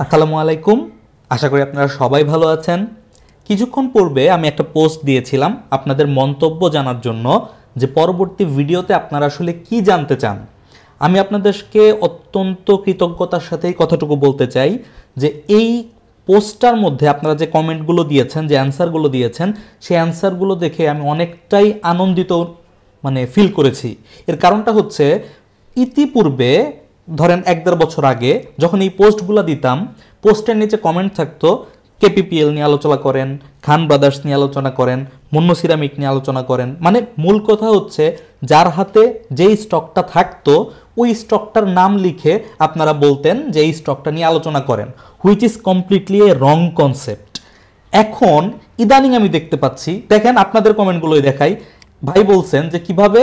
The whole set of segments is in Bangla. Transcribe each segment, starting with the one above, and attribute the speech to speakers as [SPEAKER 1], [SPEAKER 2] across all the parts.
[SPEAKER 1] আসসালামু আলাইকুম। আশা করি আপনারা সবাই ভালো আছেন। কিছুক্ষণ পূর্বে আমি একটা পোস্ট দিয়েছিলাম আপনাদের মন্তব্য জানার জন্য যে পরবর্তী ভিডিওতে আপনারা আসলে কি জানতে চান। আমি আপনাদেরকে অত্যন্ত কৃতজ্ঞতার সাথে এই কথাটুকু বলতে চাই যে এই পোস্টটার মধ্যে আপনারা যে কমেন্টগুলো দিয়েছেন, যে অ্যান্সারগুলো দিয়েছেন, সেই অ্যান্সারগুলো দেখে আমি অনেকটাই আনন্দিত ফিল করেছি। এর কারণটা হচ্ছে ইতিপূর্বে ধরেন 1-1.5 বছর আগে যখন এই পোস্টগুলো দিতাম, পোস্টের নিচে কমেন্ট থাকতো কেপিপিএল নিয়ে আলোচনা করেন, খান ব্রাদার্স নিয়ে আলোচনা করেন, মুন্নু সিরামিক নিয়ে আলোচনা করেন। মূল কথা হচ্ছে যার হাতে যেই স্টকটা থাকতো ওই স্টকটার নাম লিখে আপনারা বলতেন যে এই স্টকটা নিয়ে আলোচনা করেন, which is completely A wrong concept. এখন ইদানিং আমি দেখতে পাচ্ছি, দেখেন আপনাদের কমেন্টগুলোই দেখাই, ভাই বলছেন যে কিভাবে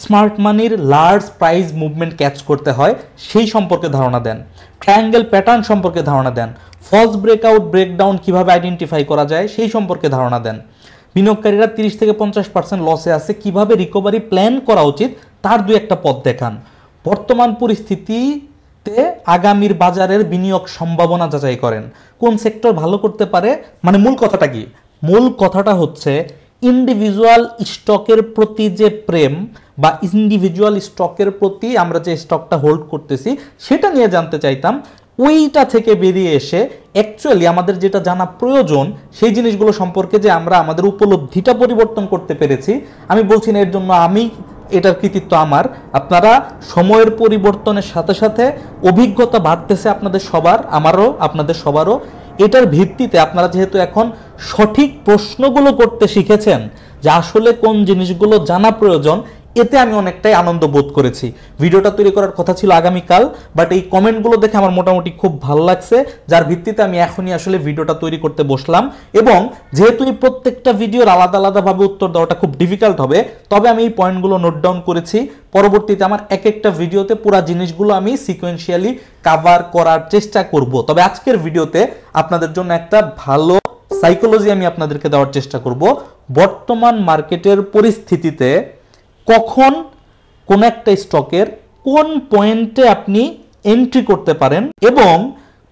[SPEAKER 1] স্মার্ট মানির লার্জ প্রাইস মুভমেন্ট ক্যাচ করতে হয় সেই সম্পর্কে ধারণা দেন, ট্রায়াঙ্গেল প্যাটার্ন সম্পর্কে ধারণা দেন, ফলস ব্রেকআউট ব্রেকডাউন কিভাবে আইডেন্টিফাই করা যায় সেই সম্পর্কে ধারণা দেন, বিনিয়োগকারীরা 30-50% লসে আছে কিভাবে রিকভারি প্ল্যান করা উচিত তার 2-1টা পথ দেখান, বর্তমান পরিস্থিতিতে আগামীর বাজারের বিনিয়োগ সম্ভাবনা যাচাই করেন, কোন সেক্টর ভালো করতে পারে। মূল কথাটা কি? মূল কথাটা হচ্ছে ইন্ডিভিজুয়াল স্টকের প্রতি যে প্রেম বা ইন্ডিভিজুয়াল স্টকের প্রতি আমরা যে স্টকটা হোল্ড করতেছি সেটা নিয়ে জানতে চাইতাম। ওইটা থেকে বেরিয়ে এসে অ্যাকচুয়ালি আমাদের যেটা জানা প্রয়োজন সেই জিনিসগুলো সম্পর্কে যে আমরা আমাদের উপলব্ধিটা পরিবর্তন করতে পেরেছি, আমি বলছি না এর জন্য আমি এটার কৃতিত্ব আমার। আপনারা সময়ের পরিবর্তনের সাথে সাথে অভিজ্ঞতা বাড়তেছে আপনাদের সবার, আমারও, আপনাদের সবারও। এটার ভিত্তিতে আপনারা যেহেতু এখন সঠিক প্রশ্নগুলো করতে শিখেছেন যে আসলে কোন জিনিসগুলো জানা প্রয়োজন, এতে আমি অনেকটাই আনন্দ বোধ করেছি। ভিডিওটা তৈরি করার কথা ছিল আগামীকাল, বাট এই কমেন্টগুলো দেখে আমার মোটামুটি খুব ভালো লাগছে, যার ভিত্তিতে আমি এখনই আসলে ভিডিওটা তৈরি করতে বসলাম। এবং যেহেতু এই প্রত্যেকটা ভিডিওর আলাদা আলাদাভাবে উত্তর দেওয়াটা খুব ডিফিকাল্ট হবে, তবে আমি এই পয়েন্টগুলো নোট ডাউন করেছি। পরবর্তীতে আমার এক একটা ভিডিওতে পুরো জিনিসগুলো আমি সিকোয়েন্সিয়ালি কাভার করার চেষ্টা করব। তবে আজকের ভিডিওতে আপনাদের জন্য একটা ভালো সাইকোলজি আমি আপনাদেরকে দেওয়ার চেষ্টা করব। বর্তমান মার্কেটের পরিস্থিতিতে কখন কোন একটা স্টকের কোন পয়েন্টে আপনি এন্ট্রি করতে পারেন এবং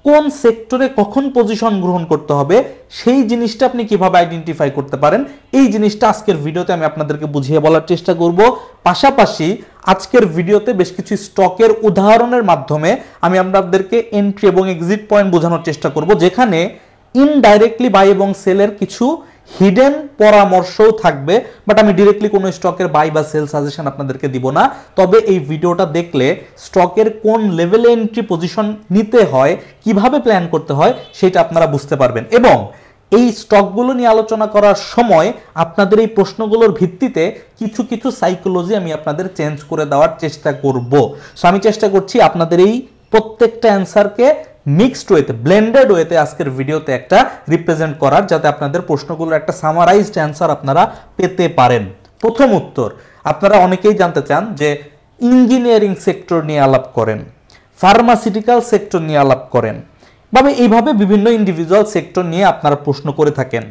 [SPEAKER 1] কোন সেক্টরে কখন পজিশন গ্রহণ করতে হবে সেই জিনিসটা আপনি কিভাবে আইডেন্টিফাই করতে পারেন, এই জিনিসটা আজকের ভিডিওতে আমি আপনাদেরকে বুঝিয়ে বলার চেষ্টা করব। পাশাপাশি আজকের ভিডিওতে বেশ কিছু স্টকের উদাহরণের মাধ্যমে আমি আপনাদেরকে এন্ট্রি এবং এক্সিট পয়েন্ট বোঝানোর চেষ্টা করব, যেখানে ইনডাইরেক্টলি বাই এবং সেলের কিছু হিডেন পরামর্শও থাকবে। বাট আমি ডিরেক্টলি কোনো স্টকের বাই বা সেল সাজেশন আপনাদেরকে দিব না। তবে এই ভিডিওটা দেখলে স্টকের কোন লেভেলে এন্ট্রি পজিশন নিতে হয়, কিভাবে প্ল্যান করতে হয় সেটা আপনারা বুঝতে পারবেন। এবং এই স্টকগুলো নিয়ে আলোচনা করার সময় আপনাদের এই প্রশ্নগুলোর ভিত্তিতে কিছু কিছু সাইকোলজি আমি আপনাদের চেঞ্জ করে দেওয়ার চেষ্টা করব। সো আমি চেষ্টা করছি আপনাদের এই প্রত্যেকটা অ্যান্সারকে মিক্সড ওয়েতে, ব্লেন্ডেড ওয়েতে আজকের ভিডিওতে একটা রিপ্রেজেন্ট করার, যাতে আপনাদের প্রশ্নগুলোর একটা সামারাইজড অ্যান্সার আপনারা পেতে পারেন। প্রথম উত্তর, আপনারা অনেকেই জানতে চান যে ইঞ্জিনিয়ারিং সেক্টর নিয়ে আলাপ করেন, ফার্মাসিউটিক্যাল সেক্টর নিয়ে আলাপ করেন, এইভাবে বিভিন্ন ইন্ডিভিজুয়াল সেক্টর নিয়ে আপনারা প্রশ্ন করে থাকেন।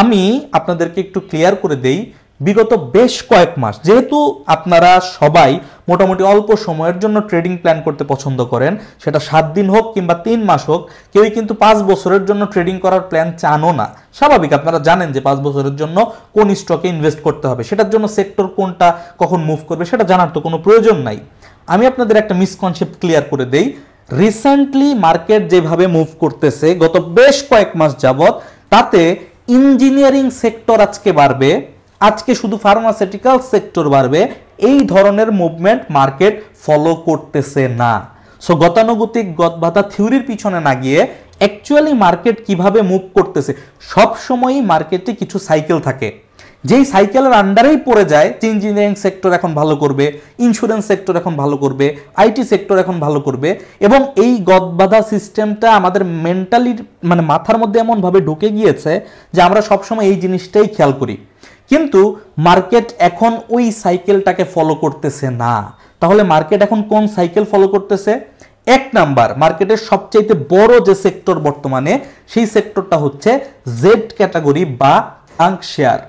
[SPEAKER 1] আমি আপনাদেরকে একটু ক্লিয়ার করে দেই, বিগত বেশ কয়েক মাস, যেহেতু আপনারা সবাই মোটামুটি অল্প সময়ের জন্য ট্রেডিং প্ল্যান করতে পছন্দ করেন, সেটা 7 দিন হোক কিংবা 3 মাস হোক, কেউই কিন্তু 5 বছরের জন্য ট্রেডিং করার প্ল্যান চানও না। স্বাভাবিক, আপনারা জানেন যে 5 বছরের জন্য কোন স্টকে ইনভেস্ট করতে হবে, সেটার জন্য সেক্টর কোনটা কখন মুভ করবে সেটা জানার তো কোনো প্রয়োজন নাই। আমি আপনাদের একটা মিসকনসেপ্ট ক্লিয়ার করে দেই। রিসেন্টলি মার্কেট যেভাবে মুভ করতেছে গত বেশ কয়েক মাস যাবত, তাতে ইঞ্জিনিয়ারিং সেক্টর আজকে বাড়বে, আজকে শুধু ফার্মাসিউটিক্যাল সেক্টর বাড়বে, এই ধরনের মুভমেন্ট মার্কেট ফলো করতেছে না। সো গতানুগতিক গদবাধা থিওরির পিছনে না গিয়ে অ্যাকচুয়ালি মার্কেট কিভাবে মুভ করতেছে, সব সময়ই মার্কেটে কিছু সাইকেল থাকে, যেই সাইকেলের আন্ডারেই পড়ে যায় যে ইঞ্জিনিয়ারিং সেক্টর এখন ভালো করবে, ইন্স্যুরেন্স সেক্টর এখন ভালো করবে, আইটি সেক্টর এখন ভালো করবে। এবং এই গদবাধা সিস্টেমটা আমাদের মেন্টালি মাথার মধ্যে এমনভাবে ঢুকে গিয়েছে যে আমরা সবসময় এই জিনিসটাই খেয়াল করি, কিন্তু মার্কেট এখন ওই সাইকেলটাকে ফলো করতেছে না। তাহলে মার্কেট এখন কোন সাইকেল ফলো করতেছে? 1 নাম্বার, মার্কেটের সবচেয়ে বড় যে সেক্টর বর্তমানে, সেই সেক্টরটা হচ্ছে জেড ক্যাটাগরি বা জাঙ্ক শেয়ার।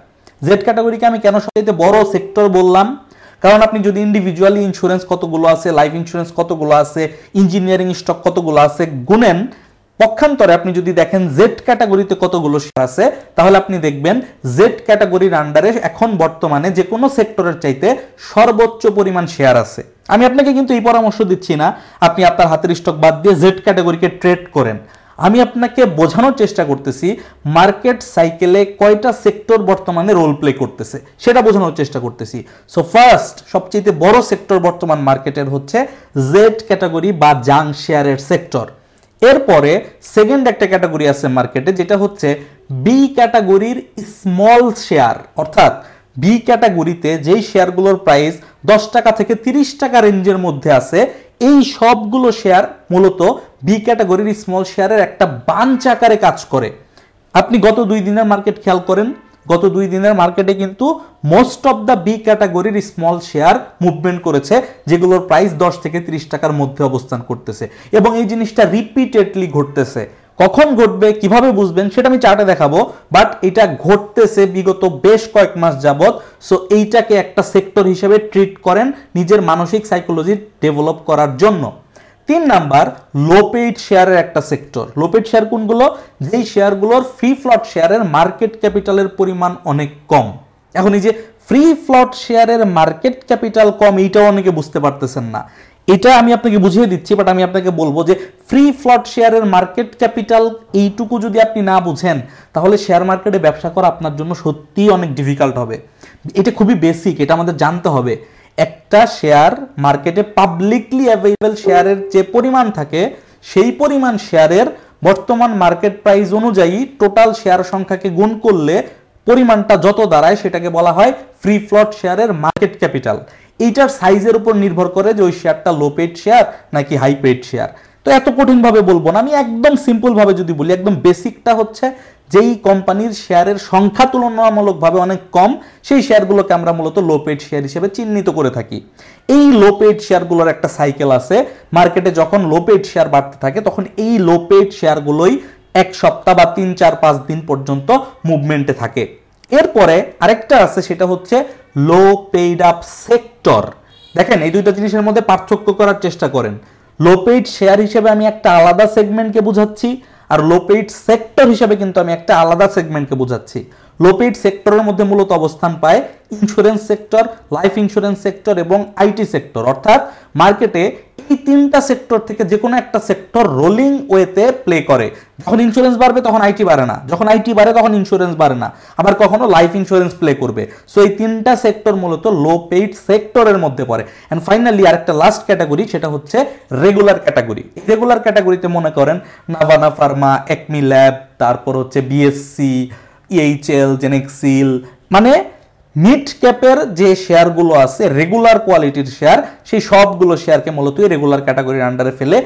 [SPEAKER 1] জেড ক্যাটাগরিকে আমি কেন সবচেয়ে বড় সেক্টর বললাম? কারণ আপনি যদি ইন্ডিভিজুয়ালি ইন্স্যুরেন্স কতগুলো আছে, লাইফ ইন্স্যুরেন্স কতগুলো আছে, ইঞ্জিনিয়ারিং স্টক কতগুলো আছে গুনেন, পক্ষান্তরে আপনি যদি দেখেন জেড ক্যাটাগরিতে কতগুলো শেয়ার আছে, তাহলে আপনি দেখবেন জেড ক্যাটাগরির আন্ডারে এখন বর্তমানে যে কোনো সেক্টরের চাইতে সর্বোচ্চ পরিমাণ শেয়ার আছে। আমি আপনাকে কিন্তু এই পরামর্শ দিচ্ছি না আপনি আপনার হাতের স্টক বাদ দিয়ে জেড ক্যাটাগরিকে ট্রেড করেন। আমি আপনাকে বোঝানোর চেষ্টা করতেছি মার্কেট সাইকেলে কয়টা সেক্টর বর্তমানে রোল প্লে করতেছে সেটা বোঝানোর চেষ্টা করতেছি। সো ফার্স্ট, সবচেয়ে বড় সেক্টর বর্তমান মার্কেটের হচ্ছে জেড ক্যাটাগরি বা জাং শেয়ারের সেক্টর। এরপরে সেকেন্ড একটা ক্যাটাগরি আছে মার্কেটে, যেটা হচ্ছে বি ক্যাটাগরির স্মল শেয়ার, অর্থাৎ বি ক্যাটাগরিতে যেই শেয়ারগুলোর প্রাইস 10 টাকা থেকে 30 টাকা রেঞ্জের মধ্যে আছে, এই সবগুলো শেয়ার মূলত বি ক্যাটাগরির স্মল শেয়ারের একটা বাঞ্চ আকারে কাজ করে। আপনি গত 2 দিনের মার্কেট খেয়াল করেন, গত 2 দিনের মার্কেটে কিন্তু মোস্ট অফ দ্য বি ক্যাটাগরির স্মল শেয়ার মুভমেন্ট করেছে, যেগুলোর প্রাইস 10 থেকে 30 টাকার মধ্যে অবস্থান করতেছে, এবং এই জিনিসটা রিপিটেডলি ঘটতেছে। কখন ঘটবে, কিভাবে বুঝবেন সেটা আমি চার্টে দেখাবো, বাট এটা ঘটতেছে বিগত বেশ কয়েক মাস যাবত। সো এইটাকে একটা সেক্টর হিসেবে ট্রিট করেন নিজের মানসিক সাইকোলজি ডেভেলপ করার জন্য। 3 নাম্বার, লো পেইড শেয়ারের একটা সেক্টর। লো পেইড শেয়ার কোনগুলো? যেই শেয়ারগুলোর ফ্রি ফ্লট শেয়ারের মার্কেট ক্যাপিটালের পরিমাণ অনেক কম। এখন এই যে ফ্রি ফ্লট শেয়ারের মার্কেট ক্যাপিটাল কম, এইটাও অনেকে বুঝতে পারতেছেন না। এটা আমি আপনাকে বুঝিয়ে দিচ্ছি, বাট আমি আপনাকে বলবো যে ফ্রি ফ্লট শেয়ারের মার্কেট ক্যাপিটাল এইটুকু যদি আপনি না বুঝেন, তাহলে শেয়ার মার্কেটে ব্যবসা করা আপনার জন্য সত্যিই অনেক ডিফিকাল্ট হবে। এটা খুবই বেসিক, এটা আমাদের জানতে হবে। একটা শেয়ার মার্কেটে পাবলিকলি অ্যাভেলেবল শেয়ারের যে পরিমাণ থাকে, সেই পরিমাণ শেয়ারের বর্তমান মার্কেট প্রাইস অনুযায়ী টোটাল শেয়ার সংখ্যাকে গুণ করলে পরিমাণটা যত দাঁড়ায় সেটাকে বলা হয় ফ্রি ফ্লট শেয়ারের মার্কেট ক্যাপিটাল। এইটার সাইজের উপর নির্ভর করে যে ওই শেয়ারটা লো পেইড শেয়ার নাকি হাই পেইড শেয়ার। তো এত কঠিন ভাবে বলবো না, আমি একদম সিম্পল ভাবে যদি বলি, একদম বেসিকটা হচ্ছে যেই কোম্পানির শেয়ারের সংখ্যা তুলনামূলকভাবে অনেক কম, সেই শেয়ারগুলোকে আমরা মূলত লো পেইড শেয়ার হিসেবে চিহ্নিত করে থাকি। এই লো পেইড শেয়ারগুলোর একটা সাইকেল আছে, মার্কেটে যখন লো পেইড শেয়ার বাড়তে থাকে তখন এই লো পেইড শেয়ারগুলোই 1 সপ্তাহ বা 3, 4, 5 দিন পর্যন্ত মুভমেন্টে থাকে। এরপরে আরেকটা আছে, সেটা হচ্ছে লো পেইড আপ সেক্টর। দেখেন, এই দুইটা জিনিসের মধ্যে পার্থক্য করার চেষ্টা করেন। লো পেইড শেয়ার হিসেবে আমি একটা আলাদা সেগমেন্টকে বুঝাচ্ছি, আর লো পেইড সেক্টর হিসেবে কিন্তু আমি একটা আলাদা সেগমেন্টকে বুঝাচ্ছি। লো পেইড সেক্টরের মধ্যে মূলত অবস্থান পায় insurance sector, life insurance sector এবং আইটি সেক্টর। অর্থাৎ মার্কেটে এই 3টা সেক্টর থেকে যে কোনো একটা সেক্টর রোলিং ওয়েতে প্লে করে। যখন ইন্স্যুরেন্স বাড়বে তখন আইটি বাড়ে না, যখন আইটি বাড়ে তখন ইন্স্যুরেন্স বাড়ে না, আবার কখনো লাইফ ইন্স্যুরেন্স প্লে করবে। সো এই 3টা সেক্টর মূলত লো পেইড সেক্টরের মধ্যে পড়ে। এন্ড ফাইনালি আরেকটা লাস্ট ক্যাটাগরি, সেটা হচ্ছে রেগুলার ক্যাটাগরি। রেগুলার ক্যাটাগরিতে মনে করেন নাভানা ফার্মা, একমি ল্যাব, তারপর হচ্ছে বিএসসি, ইএইচএল, জেনেক্সিল, মানে মিড ক্যাপের যে শেয়ারগুলো আছে রেগুলার কোয়ালিটির শেয়ার, সেই সবগুলো শেয়ারকে মূলত রেগুলার ক্যাটাগরির আন্ডারে ফেলে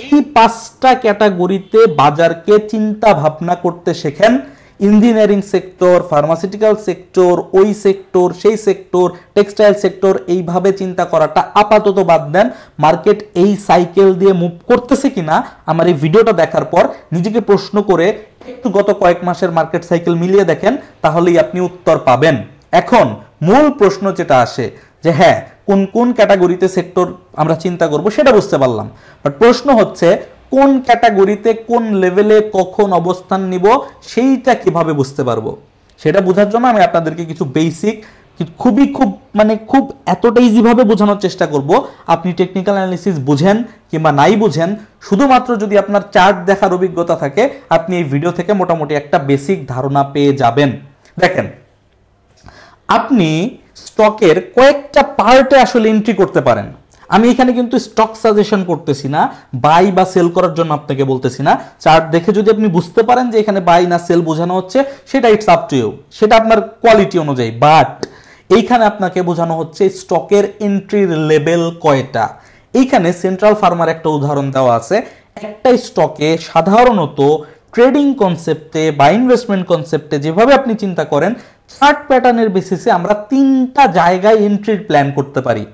[SPEAKER 1] এই 5টা ক্যাটাগরিতে বাজারকে চিন্তা ভাবনা করতে শেখেন। ইঞ্জিনিয়ারিং সেক্টর, ফার্মাসিউটিক্যাল সেক্টর, ওই সেক্টর, সেই সেক্টর, টেক্সটাইল সেক্টর, এইভাবে চিন্তা করাটা আপাতত বাদ দেন। মার্কেট এই সাইকেল দিয়ে মুভ করতেছে কিনা আমার এই ভিডিওটা দেখার পর নিজেকে প্রশ্ন করে একটু গত কয়েক মাসের মার্কেট সাইকেল মিলিয়ে দেখেন, তাহলেই আপনি উত্তর পাবেন। এখন মূল প্রশ্ন যেটা আসে যে হ্যাঁ, কোন কোন ক্যাটাগরিতে সেক্টর আমরা চিন্তা করব সেটা বুঝতে পারলাম, বাট প্রশ্ন হচ্ছে কোন ক্যাটাগরিতে কোন লেভেলে কখন অবস্থান নিব সেইটা কিভাবে বুঝতে পারবো। সেটা বোঝার জন্য আমি আপনাদেরকে কিছু বেসিক, খুব এতটা ইজিভাবে বোঝানোর চেষ্টা করব, আপনি টেকনিক্যাল অ্যানালিসিস বুঝেন কিংবা নাই বুঝেন, শুধুমাত্র যদি আপনার চার্ট দেখার অভিজ্ঞতা থাকে আপনি এই ভিডিও থেকে মোটামুটি একটা বেসিক ধারণা পেয়ে যাবেন। দেখেন, আপনি স্টকের কয়েকটা পার্টে আসলে এন্ট্রি করতে পারেন। আমি এখানে কিন্তু স্টক সাজেশন করতেছি না, বাই বা সেল করার জন্য আপনাকে বলতেছি না। চার্ট দেখে যদি আপনি বুঝতে পারেন যে এখানে বাই না সেল বোঝানো হচ্ছে, সেটা ইটস আপ টু ইউ, সেটা আপনার কোয়ালিটি অনুযায়ী। বাট এইখানে আপনাকে বোঝানো হচ্ছে স্টকের এন্ট্রির লেভেল কয়টা। এইখানে সেন্ট্রাল ফার্মার একটা উদাহরণ দেওয়া আছে। একটা স্টকে সাধারণত ট্রেডিং কনসেপ্টে বা ইনভেস্টমেন্ট কনসেপ্টে যেভাবে আপনি চিন্তা করেন, চার্ট প্যাটার্নের বেসিসে আমরা 3টা জায়গায় এন্ট্রির প্ল্যান করতে পারি।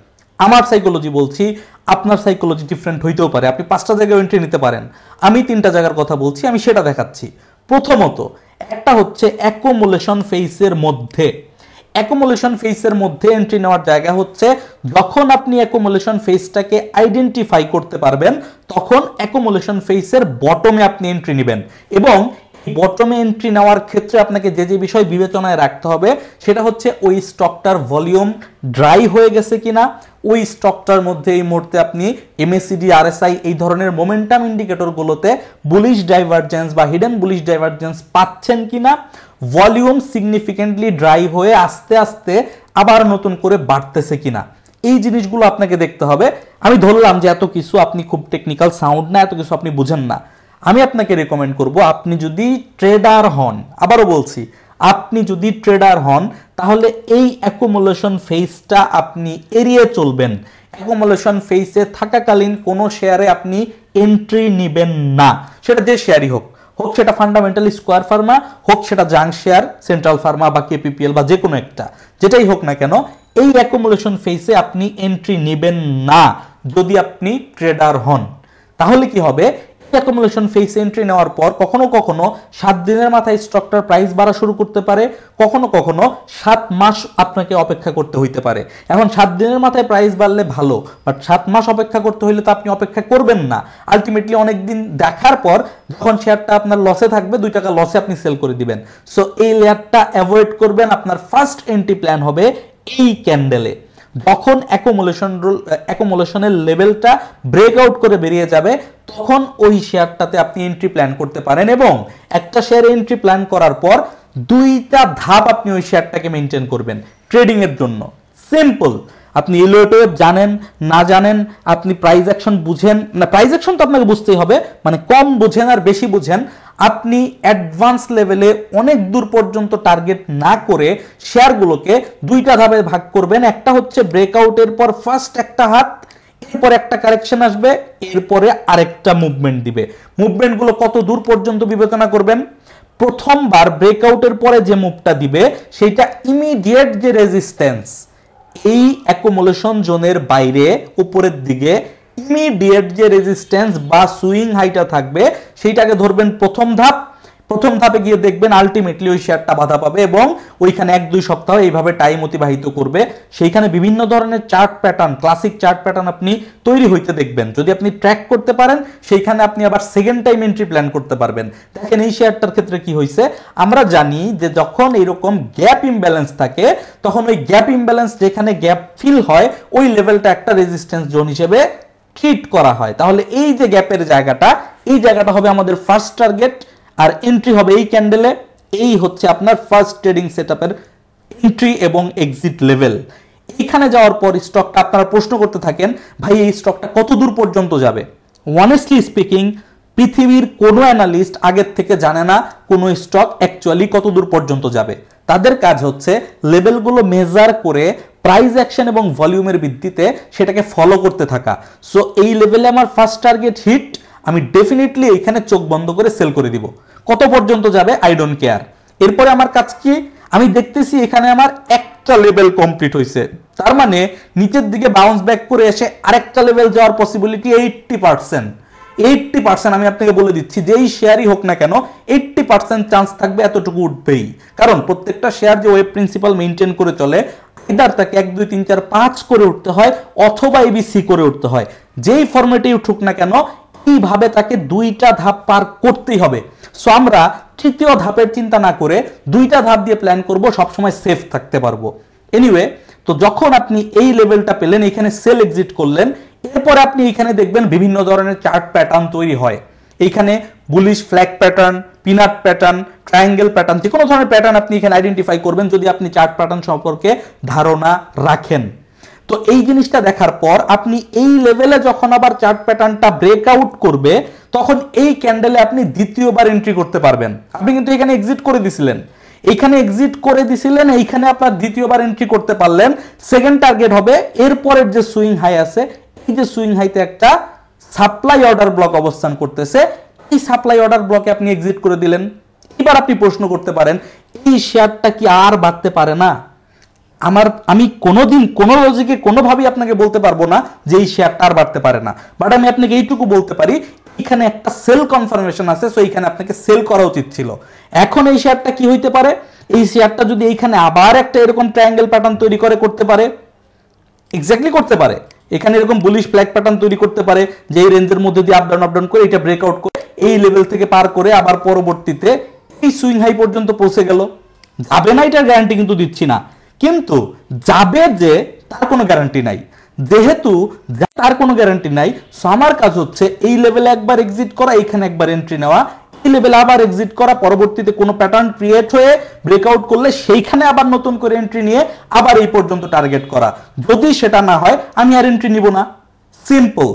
[SPEAKER 1] আমার সাইকোলজি বলছি, আপনার সাইকোলজি ডিফারেন্ট হইতেও পারে, আপনি 5টা জায়গায় এন্ট্রি নিতে পারেন। আমি 3টা জায়গার কথা বলছি, আমি সেটা দেখাচ্ছি। প্রথমত, একটা হচ্ছে অ্যাকুমুলেশন ফেজের মধ্যে। অ্যাকুমুলেশন ফেজের মধ্যে এন্ট্রি নেওয়ার জায়গা হচ্ছে যখন আপনি অ্যাকুমুলেশন ফেজটাকে আইডেন্টিফাই করতে পারবেন, তখন অ্যাকুমুলেশন ফেজের বটমে আপনি এন্ট্রি নেবেন। এবং বটমে এন্ট্রি নেওয়ার ক্ষেত্রে আপনাকে যে যে বিষয় বিবেচনায় রাখতে হবে সেটা হচ্ছে ওই স্টকটার ভলিউম ড্রাই হয়ে গেছে কিনা, ওই স্টকটার মধ্যে এই মুহূর্তে আপনি এমএসিডি, আরএসআই এই ধরনের মোমেন্টাম ইন্ডিকেটরগুলোতে বুলিশ ডাইভারজেন্স বা হিডেন বুলিশ ডাইভারজেন্স পাচ্ছেন কিনা, ভলিউম সিগনিফিকেন্টলি ড্রাই হয়ে আস্তে আস্তে আবার নতুন করে বাড়তেছে কিনা, এই জিনিসগুলো আপনাকে দেখতে হবে। আমি ধরলাম যে এত কিছু আপনি খুব টেকনিক্যাল সাউন্ড না, এত কিছু আপনি বুঝেন না, আমি আপনাকে রেকমেন্ড করব আপনি যদি ট্রেডার হন, আবারও বলছি আপনি যদি ট্রেডার হন তাহলে এই অ্যাকুমুলেশন ফেজটা আপনি এড়িয়ে চলবেন। অ্যাকুমুলেশন ফেজে থাকাকালীন কোনো শেয়ারে আপনি এন্ট্রি নেবেন না, সেটা যে শেয়ারই হোক, হোক সেটা ফান্ডামেন্টালি স্কোয়ার ফার্মা, হোক সেটা জাং শেয়ার, সেন্ট্রাল ফার্মা বা কেপিপিএল বা যে কোনো একটা, যেটাই হোক না কেন এই অ্যাকুমুলেশন ফেজে আপনি এন্ট্রি নেবেন না যদি আপনি ট্রেডার হন। তাহলে কি হবে, অ্যাকুমুলেশন ফেজ এন্ট্রি নেওয়ার পর কখনো কখনো 7 দিনের মাথায় স্টকটার প্রাইস বাড়া শুরু করতে পারে, কখনো কখনো 7 মাস আপনাকে অপেক্ষা করতে হইতে পারে। এখন 7 দিনের মাথায় প্রাইস বাড়লে ভালো, বাট 7 মাস অপেক্ষা করতে হইলে তো আপনি অপেক্ষা করবেন না। আলটিমেটলি অনেক দিন দেখার পর যখন শেয়ারটা আপনার লসে থাকবে 2 টাকা লসে আপনি সেল করে দিবেন। সো এই লেয়ারটা অ্যাভয়েড করবেন। আপনার ফার্স্ট এন্ট্রি প্ল্যান হবে এই ক্যান্ডেলে। যখন অ্যাকুমুলেশনের লেভেলটা ব্রেকআউট করে বেরিয়ে যাবে তখন ওই শেয়ারটাতে আপনি এন্ট্রি প্ল্যান করতে পারেন। এবং একটা শেয়ারে এন্ট্রি প্ল্যান করার পর 2টা ধাপ আপনি ওই শেয়ারটাকে মেনটেন করবেন ট্রেডিং এর জন্য। সিম্পল, আপনি এলিয়ট ওয়েভ জানেন না জানেন, আপনি প্রাইস অ্যাকশন বুঝেন না, প্রাইস অ্যাকশন তো আপনাকে বুঝতেই হবে, মানে কম বুঝেন আর বেশি বুঝেন, আপনি অ্যাডভান্স লেভেলে অনেক দূর পর্যন্ত টার্গেট না করে শেয়ারগুলোকে 2টা ধাপে ভাগ করবেন। একটা হচ্ছে ব্রেকআউটের পর ফার্স্ট একটা হাত, এরপর একটা কারেকশন আসবে, এরপরে আরেকটা মুভমেন্ট দিবে। মুভমেন্টগুলো কত দূর পর্যন্ত বিবেচনা করবেন, প্রথমবার ব্রেকআউটের পরে যে মুভটা দিবে সেটা ইমিডিয়েট যে রেজিস্ট্যান্স, এই অ্যাকুমুলেশন জোনের বাইরে উপরের দিকে ইমিডিয়েট যে রেজিস্ট্যান্স বা সুইং হাইটা থাকবে সেইটাকে ধরবেন প্রথম ধাপ। প্রথম ধাপে গিয়ে দেখবেন আলটিমেটলি ওই শেয়ারটা বাধা পাবে এবং ওইখানে 1-2 সপ্তাহ এইভাবে টাইম অতিবাহিত করবে। সেইখানে বিভিন্ন ধরনের chart pattern, classic chart pattern আপনি তৈরি হইতে দেখবেন। যদি আপনি ট্র্যাক করতে পারেন সেইখানে আপনি আবার সেকেন্ড টাইম এন্ট্রি প্ল্যান করতে পারবেন। দেখেন এই শেয়ারটার ক্ষেত্রে কি হয়েছে, আমরা জানি যে যখন এরকম গ্যাপ ইমব্যালেন্স থাকে তখন ওই গ্যাপ ইমব্যালেন্স যেখানে গ্যাপ ফিল হয় ওই লেভেলটা একটা রেজিস্ট্যান্স জোন হিসেবে ট্রিট করা হয়। তাহলে এই যে গ্যাপের জায়গাটা, এই জায়গাটা হবে আমাদের ফার্স্ট টার্গেট আর এন্ট্রি হবে এই ক্যান্ডেলে। এই হচ্ছে আপনার ফার্স্ট ট্রেডিং সেটআপের এন্ট্রি এবং এক্সিট লেভেল। এখানে যাওয়ার পর স্টকটা আপনারা প্রশ্ন করতে থাকেন, ভাই এই স্টকটা কত দূর পর্যন্ত যাবে? অনেস্টলি স্পিকিং পৃথিবীর কোনো অ্যানালিস্ট আগের থেকে জানে না কোনো স্টক অ্যাকচুয়ালি কত দূর পর্যন্ত যাবে। তাদের কাজ হচ্ছে লেভেলগুলো মেজার করে প্রাইস অ্যাকশন এবং ভলিউমের ভিত্তিতে সেটাকে ফলো করতে থাকা। সো এই লেভেলে আমার ফার্স্ট টার্গেট হিট, আমি ডেফিনেটলি এইখানে চোখ বন্ধ করে সেল করে দিব। কত পর্যন্ত যাবে আই ডোন্ট কেয়ার। এরপরে আমার কাজ কি, আমি দেখতেছি এখানে আমার একটা লেভেল কমপ্লিট হয়েছে, তার মানে নিচের দিকে বাউন্স ব্যাক করে এসে আরেকটা লেভেল যাওয়ার পসিবিলিটি 80%। 80% আমি আপনাকে বলে দিচ্ছি, যেই শেয়ারই হোক না কেন 80% চান্স থাকবে এতটুকু উঠবেই। কারণ প্রত্যেকটা শেয়ার যে ওয়েব প্রিন্সিপাল মেনটেন করে চলে, ইদার তাকে 1 2 3 4 5 করে উঠতে হয় অথবা এবিসি করে উঠতে হয়। যেই ফরম্যাটেই উঠুক না কেন এইভাবে তাকে 2টা ধাপ পার করতেই হবে। সো আমরা তৃতীয় ধাপের চিন্তা না করে 2টা ধাপ দিয়ে প্ল্যান করব, সবসময় সেফ থাকতে পারবো। এনিওয়ে, তো যখন আপনি এই লেভেলটা পেলেন, এখানে সেল এক্সিট করলেন, এরপর আপনি এখানে দেখবেন বিভিন্ন ধরনের চার্ট প্যাটার্ন তৈরি হয়। এইখানে bullish flag pattern, peanut pattern, triangle pattern, যে কোনো ধরনের প্যাটার্ন আপনি এখানে আইডেন্টিফাই করবেন যদি আপনি চার্ট প্যাটার্ন সম্পর্কে ধারণা রাখেন। তো এই জিনিসটা দেখার পর আপনি এই লেভেলে যখন আবার চার্ট প্যাটার্নটা ব্রেকআউট করবে তখন এই ক্যান্ডেলে আপনি দ্বিতীয়বার এন্ট্রি করতে পারবেন। আপনি কিন্তু এখানে এক্সিট করে দিছিলেন, এইখানে এক্সিট করে দিছিলেন, এইখানে আপনার দ্বিতীয়বার এন্ট্রি করতে পারলেন। সেকেন্ড টার্গেট হবে এরপরের যে সুইং হাই আছে, এই যে সুইং হাইতে একটা সাপ্লাই অর্ডার ব্লক অবস্থান করতেছে, এই সাপ্লাই অর্ডার ব্লকে আপনি এক্সিট করে দিলেন। এবার আপনি প্রশ্ন করতে পারেন এই শেয়ারটা কি আর বাড়তে পারে না? আমি কোনোদিন কোনো লজিকে কোনোভাবেই আপনাকে বলতে পারবো না যে এই শেয়ারটা আর বাড়তে পারে না, বাট আমি আপনাকে এইটুকু বলতে পারি এখানে একটা সেল কনফার্মেশন আছে, সো এখানে আপনাকে সেল করা উচিত ছিল। এখন এই শেয়ারটা কি হইতে পারে, এই শেয়ারটা যদি এইখানে আবার একটা এরকম ট্রায়াঙ্গেল প্যাটার্ন তৈরি করতে পারে, এক্স্যাক্টলি করতে পারে, এখানে এরকম বুলিশ ফ্ল্যাগ প্যাটার্ন তৈরি করতে পারে যে এই রেঞ্জের মধ্যে দিয়ে আপ ডাউন করে এটা ব্রেকআউট করে এই লেভেল থেকে পার করে আবার পরবর্তীতে এই সুইং হাই পর্যন্ত পৌঁছে গেল, যাবে না এটার গ্যারান্টি কিন্তু দিচ্ছি না, কিন্তু যাবে যে তার কোনো গ্যারান্টি নাই। যেহেতু তার কোনো গ্যারান্টি নাই, সো আমার কাজ হচ্ছে এই লেভেলে একবার এক্সিট করা, এখানে একবার এন্ট্রি নেওয়া, এই লেভেলে আবার এক্সিট করা, পরবর্তীতে কোনো প্যাটার্ন ক্রিয়েট হয়ে ব্রেকআউট করলে সেইখানে আবার নতুন করে এন্ট্রি নিয়ে আবার এই পর্যন্ত টার্গেট করা। যদি সেটা না হয় আমি আর এন্ট্রি নিব না, সিম্পল।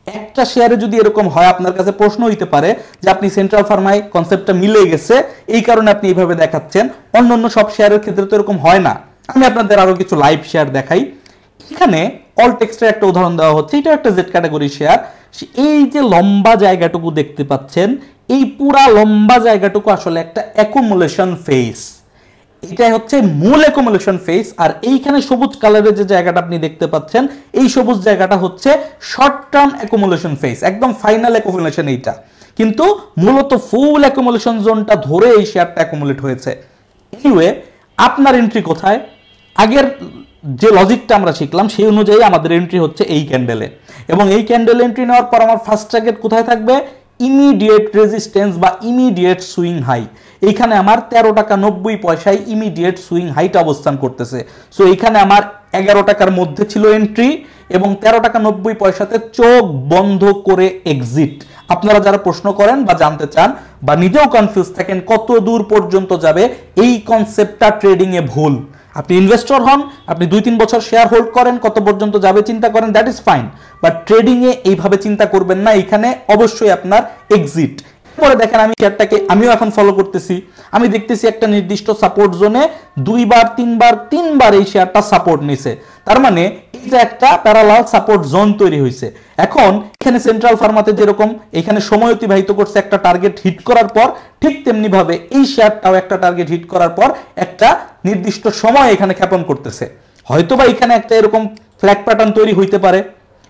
[SPEAKER 1] একটা শেয়ারে যদি এরকম হয়, আপনার কাছে প্রশ্ন হইতে পারে যে আপনি সেন্ট্রাল ফার্মায় কনসেপ্টটা মিলে গেছে এই কারণে আপনি এইভাবে দেখাচ্ছেন, অন্য সব শেয়ারের ক্ষেত্রে তো এরকম হয় না। আমি আপনাদের আরো কিছু লাইভ শেয়ার দেখাই। এখানে অল টেক্সটের একটা উদাহরণ দেওয়া হচ্ছে, এটা একটা জেড ক্যাটাগরি শেয়ার। এই যে লম্বা জায়গাটুকু দেখতে পাচ্ছেন, এই পুরা লম্বা জায়গাটুকু আসলে একটা অ্যাকুমুলেশন ফেজ, এটাই হচ্ছে মূল অ্যাকুমুলেশন ফেজ। আর এইখানে সবুজ কালারের যে জায়গাটা আপনি দেখতে পাচ্ছেন, এই সবুজ জায়গাটা হচ্ছে শর্ট টার্ম অ্যাকুমুলেশন ফেজ, একদম ফাইনাল অ্যাকুমুলেশন এইটা, কিন্তু মূলত ফুল অ্যাকুমুলেশন জোনটা ধরে এই শেয়ারটা অ্যাকুমুলেট হয়েছে। এনিওয়ে, আপনার এন্ট্রি কোথায়? আগের যে লজিকটা আমরা শিখলাম সেই অনুযায়ী আমাদের এন্ট্রি হচ্ছে এই ক্যান্ডেলে, এবং এই ক্যান্ডেল এন্ট্রি নেওয়ার পর আমার ফার্স্ট টার্গেট কোথায় থাকবে? ইমিডিয়েট রেজিস্ট্যান্স বা ইমিডিয়েট সুইং হাই। এইখানে আমার 13 টাকা 90 পয়সায় ইমিডিয়েট সুইং হাইটা অবস্থান করতেছে। সো এইখানে আমার 11 টাকার মধ্যে ছিল এন্ট্রি এবং 13 টাকা 90 পয়সাতে চোখ বন্ধ করে এক্সিট। আপনারা যারা প্রশ্ন করেন বা জানতে চান বা নিজেও কনফিউজ থাকেন কত দূর পর্যন্ত যাবে, এই কনসেপ্টটা ট্রেডিং এ ভুল। আপনি ইনভেস্টর হন, আপনি 2-3 বছর শেয়ার হোল্ড করেন, কত পর্যন্ত যাবে চিন্তা করেন, that is fine, but trading এ এইভাবে চিন্তা করবেন না। এখানে অবশ্যই আপনার এক্সিট। পরে দেখেন আমি শেয়ারটাকে আমিও এখন ফলো করতেছি, আমি দেখতেছি একটা নির্দিষ্ট সাপোর্ট জোনে 2-3বার এই শেয়ারটা সাপোর্ট নিছে, তার মানে এই যে একটা প্যারালাল সাপোর্ট জোন তৈরি হয়েছে। এখন এখানে সেন্ট্রাল ফার্মাতে যেরকম এখানে সময় অতিবাহিত করছে একটা টার্গেট হিট করার পর, ঠিক তেমনি ভাবে এই শেয়ারটাও একটা টার্গেট হিট করার পর একটা নির্দিষ্ট সময় এখানে ক্ষেপণ করতেছে। হয়তোবা এখানে একটা এরকম ফ্ল্যাগ প্যাটার্ন তৈরি হইতে পারে,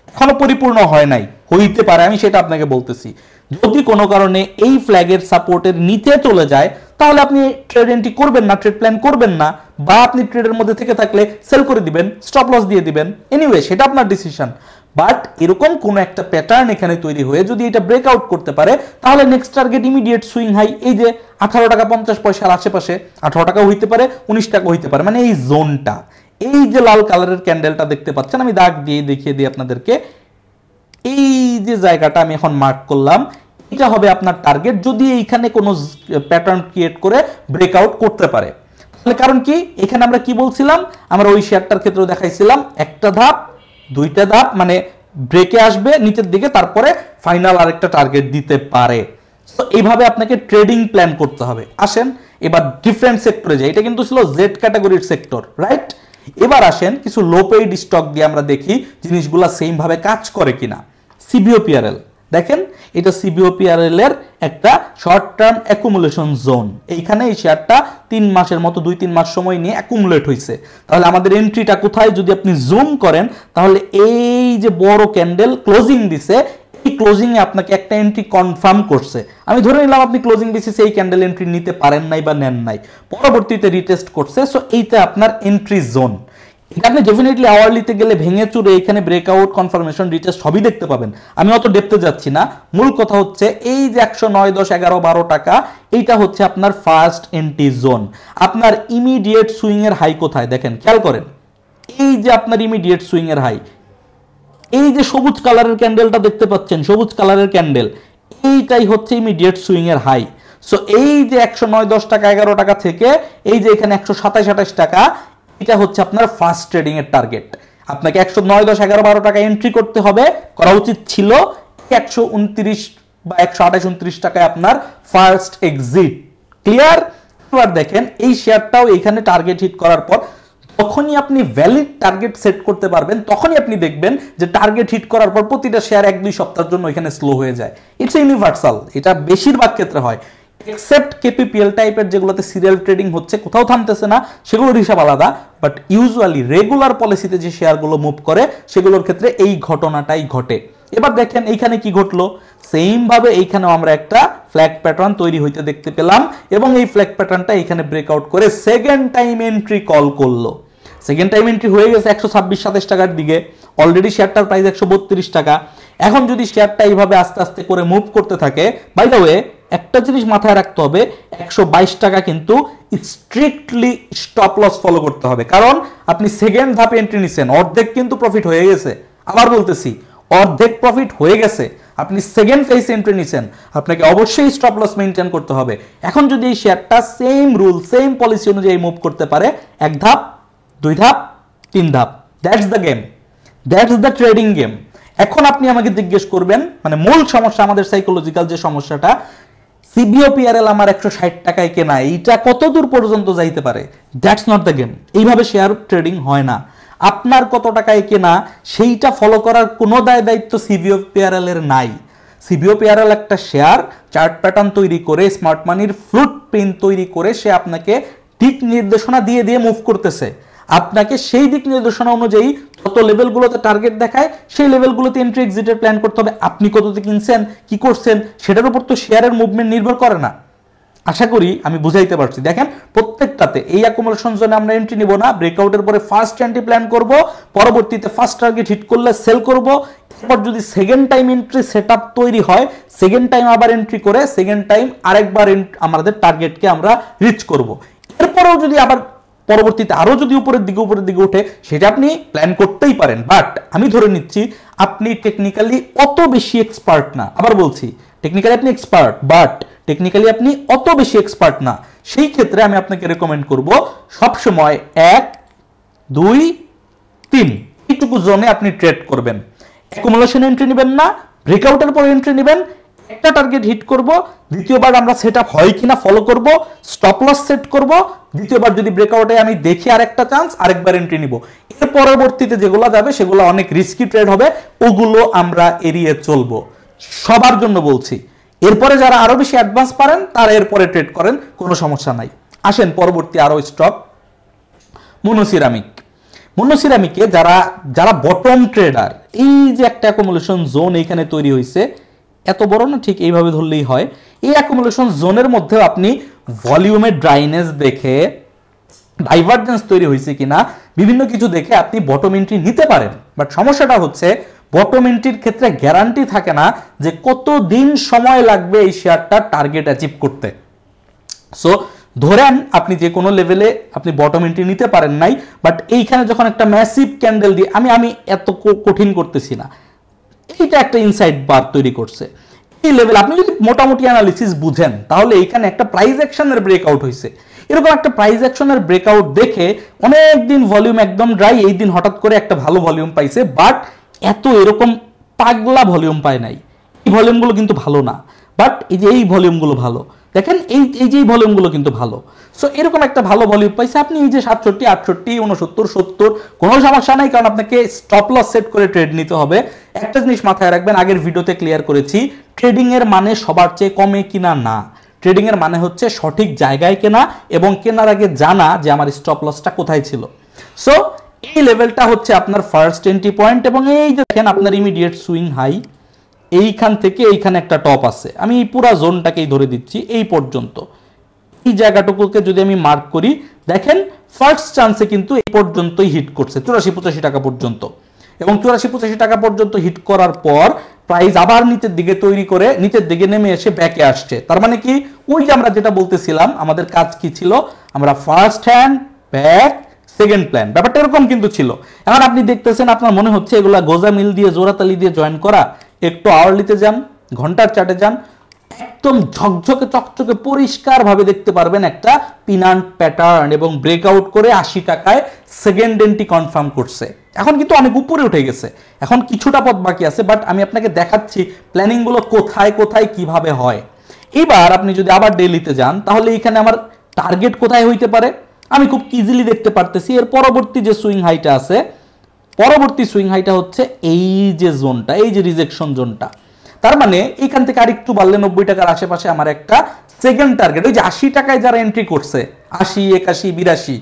[SPEAKER 1] এখনো পরিপূর্ণ হয় নাই, হইতে পারে, আমি সেটা আপনাকে বলতেছি। যদি কোনো কারণে এই ফ্ল্যাগের সাপোর্টের নিচে চলে যায় তাহলে আপনি ট্রেড এন্ট্রি করবেন না, ট্রেড প্ল্যান করবেন না, বা আপনি ট্রেডের মধ্যে থেকে থাকলে সেল করে দিবেন, স্টপ লস দিয়ে দিবেন, এনিওয়ে সেটা আপনার ডিসিশন। বাট এরকম কোন একটা প্যাটার্ন এখানে তৈরি হয়ে যদি এটা ব্রেকআউট করতে পারে তাহলে next target immediate swing high, এই যে 18 টাকা 50 পয়সার আশেপাশে, 18 টাকা হইতে পারে, 19 টাকা হইতে পারে, মানে এই জোনটা, এই যে লাল কালারের ক্যান্ডেলটা দেখতে পাচ্ছেন, আমি দাগ দিয়ে দেখিয়ে দিই আপনাদেরকে, এই যে জায়গাটা আমি এখন মার্ক করলাম, এটা হবে আপনার টার্গেট যদি এইখানে কোনো প্যাটার্ন ক্রিয়েট করে ব্রেকআউট করতে পারে। তাহলে কারণ কি, এখানে আমরা কি বলছিলাম, আমরা ওই শেয়ারটার ক্ষেত্রে দেখাইছিলাম একটা ধাপ, দুইটা ধাপ, মানে ব্রেকে আসবে নিচের দিকে, তারপরে ফাইনাল আরেকটা টার্গেট দিতে পারে। তো এইভাবে আপনাকে ট্রেডিং প্ল্যান করতে হবে। আসেন এবার ডিফারেন্ট সেক্টরে যাই, এটা কিন্তু ছিল জেড ক্যাটাগরির সেক্টর, রাইট? এবার আসেন কিছু লো পেইড স্টক দিয়ে আমরা দেখি জিনিসগুলা সেম ভাবে কাজ করে কিনা। সিবিওপিআরএল দেখেন, এটা সিবিওপিআরএল এর একটা শর্ট টার্ম অ্যাকুমুলেশন জোন। এইখানে এই শেয়ারটা 3 মাসের মতো 2-3 মাস সময় নিয়ে অ্যাকুমুলেট হয়েছে। তাহলে আমাদের এন্ট্রিটা কোথায়? যদি আপনি জুম করেন তাহলে এই যে বড় ক্যান্ডেল ক্লোজিং দিছে, এই ক্লোজিং এ আপনাকে একটা এন্ট্রি কনফার্ম করছে। আমি ধরে নিলাম আপনি ক্লোজিং বেসিসে এই ক্যান্ডেল এন্ট্রি নিতে পারেন নাই বা নেন নাই, পরবর্তীতে রিটেস্ট করছে, সো এইটা আপনার এন্ট্রি জোন। এটা আপনি ডেফিনেটলি আওয়ারলিতে গেলে ভেঙে চুরে এখানে ব্রেকআউট, কনফার্মেশন, রিটেস্ট সবই দেখতে পাবেন। আমি অত ডেপথে যাচ্ছি না, মূল কথা হচ্ছে এই যে 109, 10, 11, 12 টাকা, এইটা হচ্ছে আপনার ফার্স্ট এন্ট্রি জোন। আপনার ইমিডিয়েট সুইং এর হাই কোথায় দেখেন, খেয়াল করেন, এই যে আপনার ইমিডিয়েট সুইং এর হাই, এই যে সবুজ কালারের ক্যান্ডেলটা দেখতে পাচ্ছেন, সবুজ কালারের ক্যান্ডেল, এইটাই হচ্ছে ইমিডিয়েট সুইং এর হাই। সো এই যে 109, 10 টাকা, 11 টাকা থেকে এই যে এখানে 127, 28 টাকা, এটা হচ্ছে আপনার ফার্স্ট ট্রেডিং এর টার্গেট। আপনাকে 109, 10, 11, 12 টাকা এন্ট্রি করতে হবে, করা উচিত ছিল 129 বা 128, 29 টাকায় আপনার ফার্স্ট এক্সিট। ক্লিয়ার? এবার দেখেন এই শেয়ারটাও এখানে টার্গেট হিট করার পর যখনই আপনি ভ্যালিড টার্গেট সেট করতে পারবেন তখনই আপনি দেখবেন যে টার্গেট হিট করার পর প্রতিটা শেয়ার 1-2 সপ্তাহের জন্য এখানে স্লো হয়ে যায়। ইটস ইউনিভার্সাল, এটা বেশিরভাগ ক্ষেত্রে হয়, এক্সেপ্ট কেপিপিএল টাইপের যেগুলোতে সিরিয়াল ট্রেডিং হচ্ছে, কোথাও থামতেছে না, সেগুলোর হিসাব আলাদা। বাট ইউজুয়ালি রেগুলার পলিসিতে যে শেয়ারগুলো মুভ করে সেগুলোর ক্ষেত্রে এই ঘটনাটাই ঘটে। এবার দেখেন এইখানে কি ঘটলো, সেম ভাবে এইখানেও আমরা একটা ফ্ল্যাগ প্যাটার্ন তৈরি হইতে দেখতে পেলাম এবং এই ফ্ল্যাগ প্যাটার্নটা এইখানে ব্রেকআউট করে সেকেন্ড টাইম এন্ট্রি কল করলো। সেকেন্ড টাইম এন্ট্রি হয়ে গেছে 126-27 টাকার দিকে, অলরেডি শেয়ারটার প্রাইস 132 টাকা। এখন যদি শেয়ারটা এইভাবে আস্তে আস্তে করে মুভ করতে থাকে, বাই দ্য ওয়ে একটা জিনিস মাথায় রাখতে হবে, 122 টাকা কিন্তু স্ট্রিক্টলি স্টপ লস ফলো করতে হবে, কারণ আপনি সেকেন্ড ধাপে এন্ট্রি নিছেন, অর্ধেক কিন্তু প্রফিট হয়ে গেছে। আবার বলতেছি, অর্ধেক প্রফিট হয়ে গেছে, আপনি সেকেন্ড ফেজ এন্ট্রি নিছেন, আপনাকে অবশ্যই স্টপ লস মেইনটেইন করতে হবে। এখন যদি এই শেয়ারটা সেম রুল সেম পলিসি অনুযায়ী মুভ করতে পারে, এক ধাপ, দুই ধাপ, তিন ধাপ, that's the game, that's the trading game. এখন আপনি আমাকে জিজ্ঞেস করবেন, মানে মূল সমস্যা আমাদের সাইকোলজিক্যাল যে সমস্যাটা, সিবিওপিআরএল আমার 160 টাকায় কেনা, এইটা কত দূর পর্যন্ত যাইতে পারে, দ্যাটস নট দ্য গেম। এইভাবে শেয়ার ট্রেডিং হয় না। আপনার কত টাকায় কেনা সেইটা ফলো করার কোনো দায় দায়িত্ব সিবিওপিআরএল এর নাই। সিবিওপিআরএল একটা শেয়ার চার্ট প্যাটার্ন তৈরি করে, স্মার্ট মানির ফ্লুট প্রিন্ট তৈরি করে সে আপনাকে দিক নির্দেশনা দিয়ে দিয়ে মুভ করতেছে। আপনাকে সেই দিক নির্দেশনা অনুযায়ী যত লেভেলগুলোতে টার্গেট দেখায় সেই লেভেলগুলোতে এন্ট্রি এক্সিটের প্ল্যান করতে হবে। আপনি কততে কিনছেন, কি করছেন, সেটার উপর তো শেয়ারের মুভমেন্ট নির্ভর করে না। আশা করি আমি বুঝাইতে পারছি। দেখেন প্রত্যেকটাতে এই অ্যাকুমুলেশন জোনে আমরা এন্ট্রি নিব না, ব্রেকআউটের পরে ফার্স্ট এন্ট্রি প্ল্যান করব, পরবর্তীতে ফার্স্ট টার্গেট হিট করলে সেল করব, এরপর যদি সেকেন্ড টাইম এন্ট্রি সেটআপ তৈরি হয়, সেকেন্ড টাইম আবার এন্ট্রি করে সেকেন্ড টাইম আরেকবার আমাদের টার্গেটকে আমরা রিচ করব। এরপরেও যদি আবার পরবর্তীতে আরো যদি উপরের দিকে উঠে, সেটা আপনি প্ল্যান করতেই পারেন, বাট আমি ধরে নিচ্ছি আপনি টেকনিক্যালি অত বেশি এক্সপার্ট না। আবার বলছি, টেকনিক্যালি আপনি এক্সপার্ট, বাট টেকনিক্যালি আপনি অত বেশি এক্সপার্ট না। সেই ক্ষেত্রে আমি আপনাকে রেকমেন্ড করব সবসময় 1, 2, 3 এইটুকু জোনে আপনি ট্রেড করবেন। অ্যাকুমুলেশন এন্ট্রি নেবেন না, ব্রেকআউটের পর এন্ট্রি নেবেন, একটা টার্গেট হিট করব, দ্বিতীয়বার আমরা সেটআপ হয় কিনা ফলো করব, স্টপ লস সেট করব, দ্বিতীয়বার যদি ব্রেকআউটে আমি দেখি আরেকটা চান্স, আরেকবার এন্ট্রি নিব। এর পরবর্তীতে যেগুলো যাবে সেগুলো অনেক রিস্কি ট্রেড হবে, ওগুলো আমরা এড়িয়ে চলবো। সবার জন্য বলছি। এরপরে যারা আরো বেশি অ্যাডভান্স পারেন তারা এরপরে ট্রেড করেন, কোনো সমস্যা নাই। আসেন পরবর্তী আরো স্টক, মনোসিরামিক। মনোসিরামিকে যারা যারা বটম ট্রেডার, এই যে একটা অ্যাকুমুলেশন জোন এইখানে তৈরি হয়েছে, এত বড় না, ঠিক এইভাবে ধরলেই হয়। এই অ্যাকুমুলেশন জোনের মধ্যে আপনি ভলিউমের ড্রাইনেস দেখে, ডাইভারজেন্স তৈরি হয়েছে কিনা, বিভিন্ন কিছু দেখে আপনি বটম এন্ট্রি নিতে পারেন। বাট সমস্যাটা হচ্ছে বটম এন্ট্রির ক্ষেত্রে গ্যারান্টি থাকে না যে কত দিন সময় লাগবে এই শেয়ারটা টার্গেট অ্যাচিভ করতে। সো ধরেন আপনি যে কোনো লেভেলে আপনি বটম এন্ট্রি নিতে পারেন নাই, বাট এইখানে যখন একটা ম্যাসিভ ক্যান্ডেল দিয়ে, আমি এত কঠিন করতেছি না, এইটা একটা ইনসাইড বার তৈরি করছে, এই লেভেল আপনি যদি মোটামুটি অ্যানালিসিস বুঝেন, তাহলে এইখানে একটা প্রাইস অ্যাকশনের ব্রেকআউট হয়েছে। এরকম একটা প্রাইস অ্যাকশনের ব্রেকআউট দেখে অনেক দিন ভলিউম একদম ড্রাই, এই দিন হঠাৎ করে একটা ভালো ভলিউম পাইছে, বাট এত এরকম পাগলা ভলিউম পায় নাই। এই ভলিউমগুলো কিন্তু ভালো না, বাট এই ভলিউমগুলো ভালো। দেখেন এই ভলিউমগুলো কিন্তু ভালো। সো এরকম একটা ভালো ভলিউম পাইছে, আপনি এই যে 67, 68, 69, 70, কোনো সমস্যা নাই, কারণ আপনাকে স্টপ লস সেট করে ট্রেড নিতে হবে। একটা জিনিস মাথায় রাখবেন, আগের ভিডিওতে ক্লিয়ার করেছি, ট্রেডিং এর মানে সবার চেয়ে কমে কিনা না, ট্রেডিং এর মানে হচ্ছে সঠিক জায়গায় কেনা এবং কেনার আগে জানা যে আমার স্টপ লসটা কোথায় ছিল। সো এই লেভেলটা হচ্ছে আপনার ফার্স্ট এন্ট্রি পয়েন্ট, এবং এই যে দেখেন আপনার ইমিডিয়েট সুইং হাই, এইখান থেকে এইখানে একটা টপ আছে, আমি এই পুরো জোনটাকেই ধরে দিচ্ছি এই পর্যন্ত। এই জায়গাটুকুকে যদি আমি মার্ক করি, দেখেন ফার্স্ট চান্সে কিন্তু এই পর্যন্তই হিট করছে 84-85 টাকা পর্যন্ত, এবং 84-85 টাকা পর্যন্ত হিট করার পর প্রাইস আবার নিচের দিকে তৈরি করে নিচের দিকে নেমে এসে ব্যাকে আসছে। তার মানে কি, ওই যে আমরা যেটা বলতেছিলাম আমাদের কাজ কি ছিল, আমরা first hand back second plan, ব্যাপারটা এরকম কিন্তু ছিল। এখন আপনি দেখতেছেন, আপনার মনে হচ্ছে এগুলা গোজা মিল দিয়ে জোড়াতালি দিয়ে জয়েন করা, একটু আওয়ারলিতে যান, ঘন্টার চার্টে যান, একদম ঝকঝকে চকচকে পরিষ্কার ভাবে দেখতে পারবেন একটা পিনান্ট প্যাটার্ন, এবং ব্রেকআউট করে 80 টাকায় সেকেন্ড এন্ট্রি কনফার্ম করছে। এখন কিন্তু অনেক উপরে উঠে গেছে, এখন কিছুটা পথ বাকি আছে, বাট আমি আপনাকে দেখাচ্ছি প্ল্যানিং গুলো কোথায় কোথায় কিভাবে হয়। এবার আপনি যদি আবার ডেইলিতে যান, তাহলে এখানে আমার টার্গেট কোথায় হইতে পারে আমি খুব ইজিলি দেখতে পারতেছি। এর পরবর্তী যে সুইং হাইটা আছে, পরবর্তী সুইং হাইটা হচ্ছে এই যে জোনটা, এই যে রিজেকশন জোনটা। তার মানে এখান থেকে আরেকটু বাড়লে 90 টাকার আশেপাশে আমার একটা সেকেন্ড টার্গেট, ওই যে 80 টাকায় যারা এন্ট্রি করছে, 80, 81, 82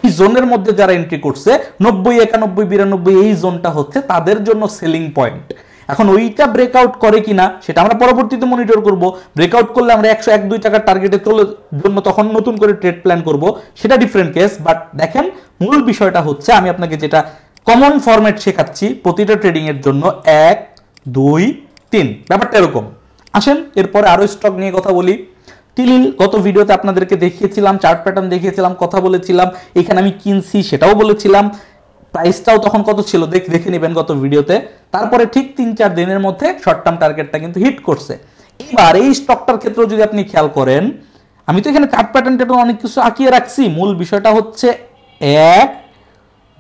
[SPEAKER 1] এই জোনের মধ্যে যারা এন্ট্রি করছে, 90, 91, 92 এই জোনটা হচ্ছে তাদের জন্য সেলিং পয়েন্ট। এখন ওইটা ব্রেকআউট করে কিনা সেটা আমরা পরবর্তীতে মনিটর করব। ব্রেকআউট করলে আমরা 101-2 টাকার টার্গেটে তোলার জন্য তখন নতুন করে ট্রেড প্ল্যান করব, সেটা ডিফারেন্ট কেস। বাট দেখেন মূল বিষয়টা হচ্ছে আমি আপনাকে যেটা কমন ফরম্যাট শেখাচ্ছি প্রতিটা ট্রেডিং এর জন্য 1 2 3, ব্যাপারটা এরকম। আসেন এরপরে আরো স্টক নিয়ে কথা বলি। টিলিল গত ভিডিওতে আপনাদেরকে দেখিয়েছিলাম, চার্ট প্যাটার্ন দেখিয়েছিলাম, কথা বলেছিলাম, এখানে আমি কিনছি সেটাও বলেছিলাম, প্রাইসটাও তখন কত ছিল দেখে নেবেন গত ভিডিওতে। তারপরে ঠিক 3-4 দিনের মধ্যে শর্ট টার্ম টার্গেটটা কিন্তু হিট করছে। এবার এই স্টকটার ক্ষেত্রেও যদি আপনি খেয়াল করেন, আমি তো এখানে চার্ট প্যাটার্ন অনেক কিছু আঁকিয়ে রাখছি, মূল বিষয়টা হচ্ছে 1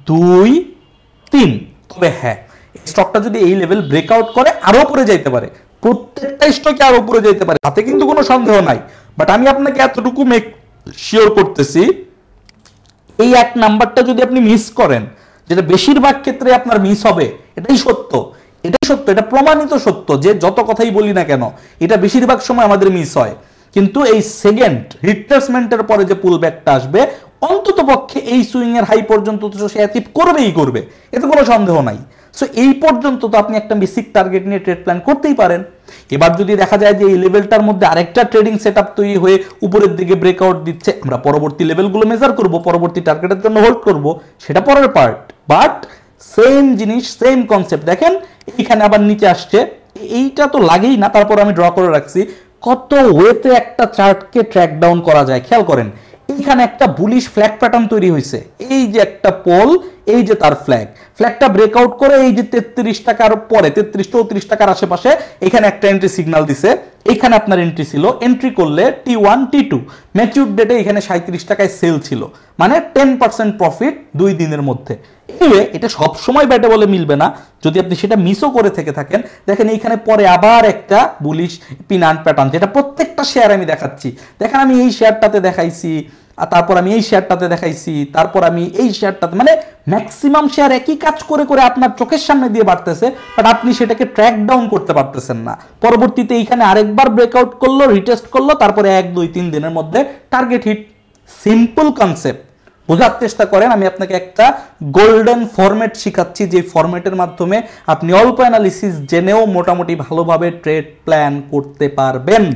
[SPEAKER 1] 2 3। তবে হ্যাঁ, স্টকটা যদি এই লেভেল ব্রেকআউট করে আরো উপরে যাইতে পারে, প্রত্যেকটা স্টকে আরো উপরে যাইতে পারে, তাতে কিন্তু কোনো সন্দেহ নাই। বাট আমি আপনাকে এতটুকু মেক শিওর করতেছি, এই এক নাম্বারটা যদি আপনি মিস করেন, যেটা বেশিরভাগ ক্ষেত্রে আপনার মিস হবে, এটাই সত্য, এটা প্রমাণিত সত্য, যে যত কথাই বলি না কেন এটা বেশিরভাগ সময় আমাদের মিস হয়। কিন্তু এই সেকেন্ড রিট্রেসমেন্টের পরে যে পুল ব্যাকটা আসবে, অন্তত পক্ষে এই সুইং এর হাই পর্যন্ত তো সে অ্যাচিভ করবে, এতে কোনো সন্দেহ নাই। সো এই পর্যন্ত তো আপনি একটা বেসিক টার্গেট নিয়ে ট্রেড প্ল্যান করতেই পারেন। এবার যদি দেখা যায় যে এই লেভেলটার মধ্যে আরেকটা ট্রেডিং সেটআপ তৈরি হয়ে উপরের দিকে ব্রেকআউট দিচ্ছে, আমরা পরবর্তী লেভেলগুলো মেজার করব, পরবর্তী টার্গেটের জন্য হোল্ড করব, সেটা পরের পার্ট। বাট সেম জিনিস, সেম কনসেপ্ট। দেখেন এইখানে আবার নিচে আসছে, এইটা তো লাগেই না, তারপর আমি ড্র করে রাখছি কত ওয়েতে একটা চার্টকে ট্র্যাক ডাউন করা যায়। খেয়াল করেন এইখানে একটা বুলিশ ফ্ল্যাগ প্যাটার্ন তৈরি হয়েছে, এই যে একটা পোল, এই যে তার ফ্ল্যাগটা ব্রেকআউট করে এই যে 33 টাকার পরে 33-34 টাকার আশেপাশে এখানে একটা এন্ট্রি সিগন্যাল দিছে। এখানে আপনার এন্ট্রি ছিল, এন্ট্রি করলে T1 T2, ম্যাচিউর ডেটে এখানে 37 টাকায় সেল ছিল, মানে 10% প্রফিট 2 দিনের মধ্যে। এনিওয়ে এটা সব সময় ব্যাটে বলে মিলবে না, যদি আপনি সেটা মিসও করে থেকে থাকেন। দেখেন এইখানে পরে আবার একটা বুলিশ পিন আন্ড প্যাটার্ন, যেটা প্রত্যেকটা শেয়ার আমি দেখাচ্ছি। দেখেন আমি এই শেয়ারটাতে দেখাইছি, আর তারপর আমি এই শেয়ারটাতে দেখাইছি, তারপর আমি এই শেয়ারটাতে, মানে ম্যাক্সিমাম শেয়ার একই কাজ করে করে আপনার চোখের সামনে দিয়ে বাড়তেছে, বাট আপনি সেটাকে ট্র্যাক ডাউন করতে পারতেছেন না। পরবর্তীতে এইখানে আরেকবার ব্রেকআউট করলো, রিটেস্ট করলো, তারপরে 1 2 3 দিনের মধ্যে টার্গেট হিট। সিম্পল কনসেপ্ট, বোঝার চেষ্টা করেন। আমি আপনাকে একটা গোল্ডেন ফরম্যাট শিখাচ্ছি, যে ফরম্যাটের মাধ্যমে আপনি অল্প অ্যানালিসিস জেনেও মোটামুটি ভালোভাবে ট্রেড প্ল্যান করতে পারবেন।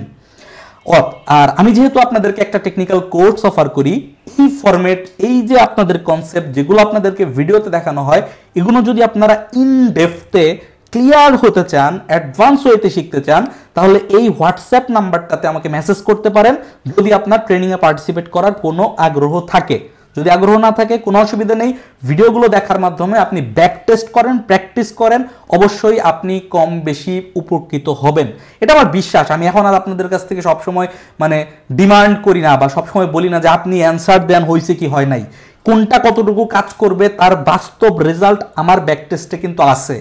[SPEAKER 1] আর আমি যেহেতু আপনাদেরকে একটা টেকনিক্যাল কোর্স অফার করি, এই ফরম্যাট, এই যে আপনাদের কনসেপ্ট যেগুলো আপনাদেরকে ভিডিওতে দেখানো হয়, এগুলো যদি আপনারা ইন ডেপথে ক্লিয়ার হতে চান, অ্যাডভান্স ওয়েতে শিখতে চান, তাহলে এই হোয়াটসঅ্যাপ নাম্বারটাতে আমাকে মেসেজ করতে পারেন, যদি আপনার ট্রেনিংয়ে পার্টিসিপেট করার কোনো আগ্রহ থাকে। যদি আগ্রহ না থাকে কোনো অসুবিধা নেই, ভিডিওগুলো দেখার মাধ্যমে আপনি ব্যাক টেস্ট করেন, প্র্যাকটিস করেন, অবশ্যই আপনি কম বেশি উপকৃত হবেন, এটা আমার বিশ্বাস। আমি এখন আর আপনাদের কাছ থেকে সবসময় মানে ডিমান্ড করি না, বা সবসময় বলি না যে আপনি অ্যান্সার দেন হয়েছে কি হয় নাই, কোনটা কতটুকু কাজ করবে তার বাস্তব রেজাল্ট আমার ব্যাক টেস্টে কিন্তু আছে।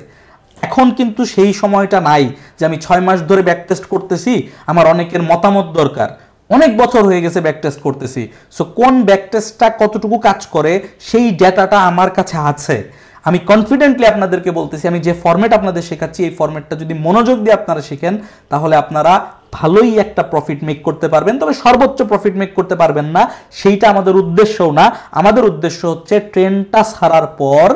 [SPEAKER 1] এখন কিন্তু সেই সময়টা নাই যে আমি 6 মাস ধরে ব্যাক টেস্ট করতেছি, আমার অনেকের মতামত দরকার। অনেক বছর হয়ে গেছে ব্যাক টেস্ট করতেছি, সো কোন ব্যাক টেস্টটা কতটুকু কাজ করে সেই ডেটাটা আমার কাছে আছে। আমি কনফিডেন্টলি আপনাদেরকে বলতেছি, আমি যে ফরম্যাট আপনাদের শেখাচ্ছি, এই ফরম্যাটটা যদি মনোযোগ দিয়ে আপনারা শিখেন, তাহলে আপনারা ভালোই একটা প্রফিট মেক করতে পারবেন। তবে সর্বোচ্চ প্রফিট মেক করতে পারবেন না, সেইটা আমাদের উদ্দেশ্যও না। আমাদের উদ্দেশ্য হচ্ছে ট্রেনটা ছাড়ার পর,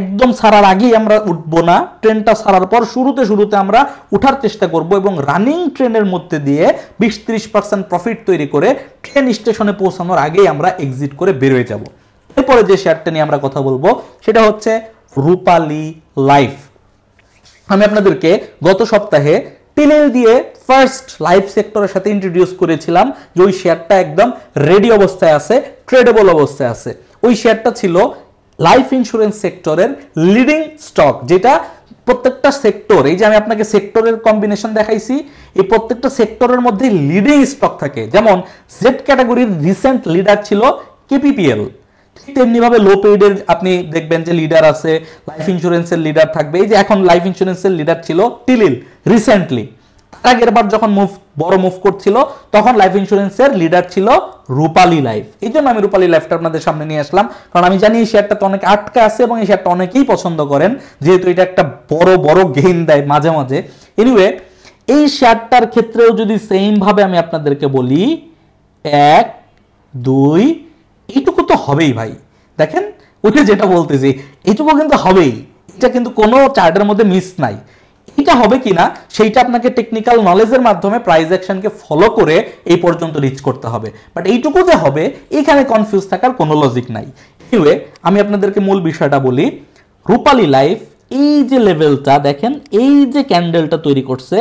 [SPEAKER 1] একদম ছাড়ার আগেই আমরা উঠবো না, ট্রেনটা ছাড়ার পর শুরুতে আমরা উঠার চেষ্টা করব, এবং রানিং ট্রেনের মধ্যে দিয়ে 20-30% প্রফিট তৈরি করে ট্রেন স্টেশনে পৌঁছানোর আগেই আমরা এক্সিট করে বেরোয় যাব। এরপরে যে শেয়ারটা নিয়ে আমরা কথা বলবো সেটা হচ্ছে রূপালী লাইফ। আমি আপনাদেরকে গত সপ্তাহে টিলিল দিয়ে ফার্স্ট লাইফ সেক্টরের সাথে ইন্ট্রোডিউস করেছিলাম, যে ওই শেয়ারটা একদম রেডি অবস্থায় আছে, ট্রেডেবল অবস্থায় আছে। ওই শেয়ারটা ছিল লাইফ ইন্স্যুরেন্স সেক্টরের লিডিং স্টক, যেটা প্রত্যেকটা সেক্টর, এই যে আমি আপনাকে সেক্টরের কম্বিনেশন দেখাইছি, এই প্রত্যেকটা সেক্টরের মধ্যে লিডিং স্টক থাকে। যেমন জেড ক্যাটাগরির রিসেন্ট লিডার ছিল কেপিপিএল, ঠিক তেমনিভাবে লো পেইডের আপনি দেখবেন যে লিডার আছে, লাইফ ইন্স্যুরেন্সের লিডার থাকবে। এই যে এখন লাইফ ইন্স্যুরেন্সের লিডার ছিল টিলিল রিসেন্টলি, আগের বার যখন বড় মুভ করছিল তখন লাইফ ইন্স্যুরেন্সের লিডার ছিল রূপালী লাইফ। এই জন্য আমি রূপালী লাইফটা আপনাদের সামনে নিয়ে আসলাম, কারণ আমি জানি এই শেয়ারটা তো অনেক আটকা আছে, এবং এই শেয়ারটা অনেকেই পছন্দ করেন, যেহেতু এটা একটা বড় বড় গেইন দেয় মাঝে মাঝে। এনিওয়ে এই শেয়ারটার ক্ষেত্রেও যদি সেম ভাবে আমি আপনাদেরকে বলি, 1 2 এইটুকু তো হবেই ভাই। দেখেন ওইটা যেটা বলতেছি, এইটুকু কিন্তু হবেই, এটা কিন্তু কোনো চার্টের মধ্যে মিস নাই। এটা হবে কিনা সেইটা আপনাকে টেকনিক্যাল নলেজের মাধ্যমে প্রাইস অ্যাকশনকে ফলো করে এই পর্যন্ত রিচ করতে হবে, বাট এইটুকু যে হবে এখানে কনফিউজ থাকার কোনো লজিক নাই। এনিওয়ে আমি আপনাদেরকে মূল বিষয়টা বলি। রূপালী লাইফ এই যে লেভেলটা দেখেন, এই যে ক্যান্ডেলটা তৈরি করছে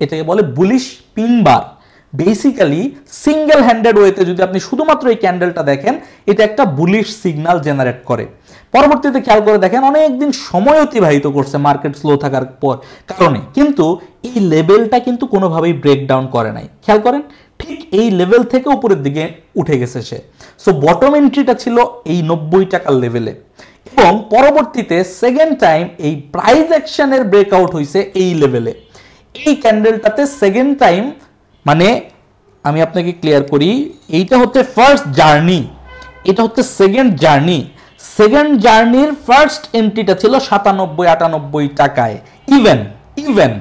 [SPEAKER 1] এটাকে বলে বুলিশ পিন বার। বেসিক্যালি সিঙ্গেল হ্যান্ডেড ওয়েতে যদি আপনি শুধুমাত্র এই ক্যান্ডেলটা দেখেন, এটা একটা বুলিশ সিগন্যাল জেনারেট করে। পরবর্তীতে খেয়াল করে দেখেন অনেকদিন সময় অতিবাহিত করছে মার্কেট স্লো থাকার পর কারণে, কিন্তু এই লেভেলটা কিন্তু কোনোভাবেই ব্রেকডাউন করে নাই। খেয়াল করেন ঠিক এই লেভেল থেকে উপরের দিকে উঠে গেছে সে। সো বটম এন্ট্রিটা ছিল এই 90 টাকার লেভেলে, এবং পরবর্তীতে সেকেন্ড টাইম এই প্রাইস অ্যাকশনের ব্রেকআউট হয়েছে এই লেভেলে। এই ক্যান্ডেলটাতে সেকেন্ড টাইম, মানে আমি আপনাকে ক্লিয়ার করি, এইটা হচ্ছে ফার্স্ট জার্নি, এটা হচ্ছে সেকেন্ড জার্নি। সেকেন্ড জার্নির ফার্স্ট এন্ট্রিটা ছিল 97-98 টাকায়। ইভেন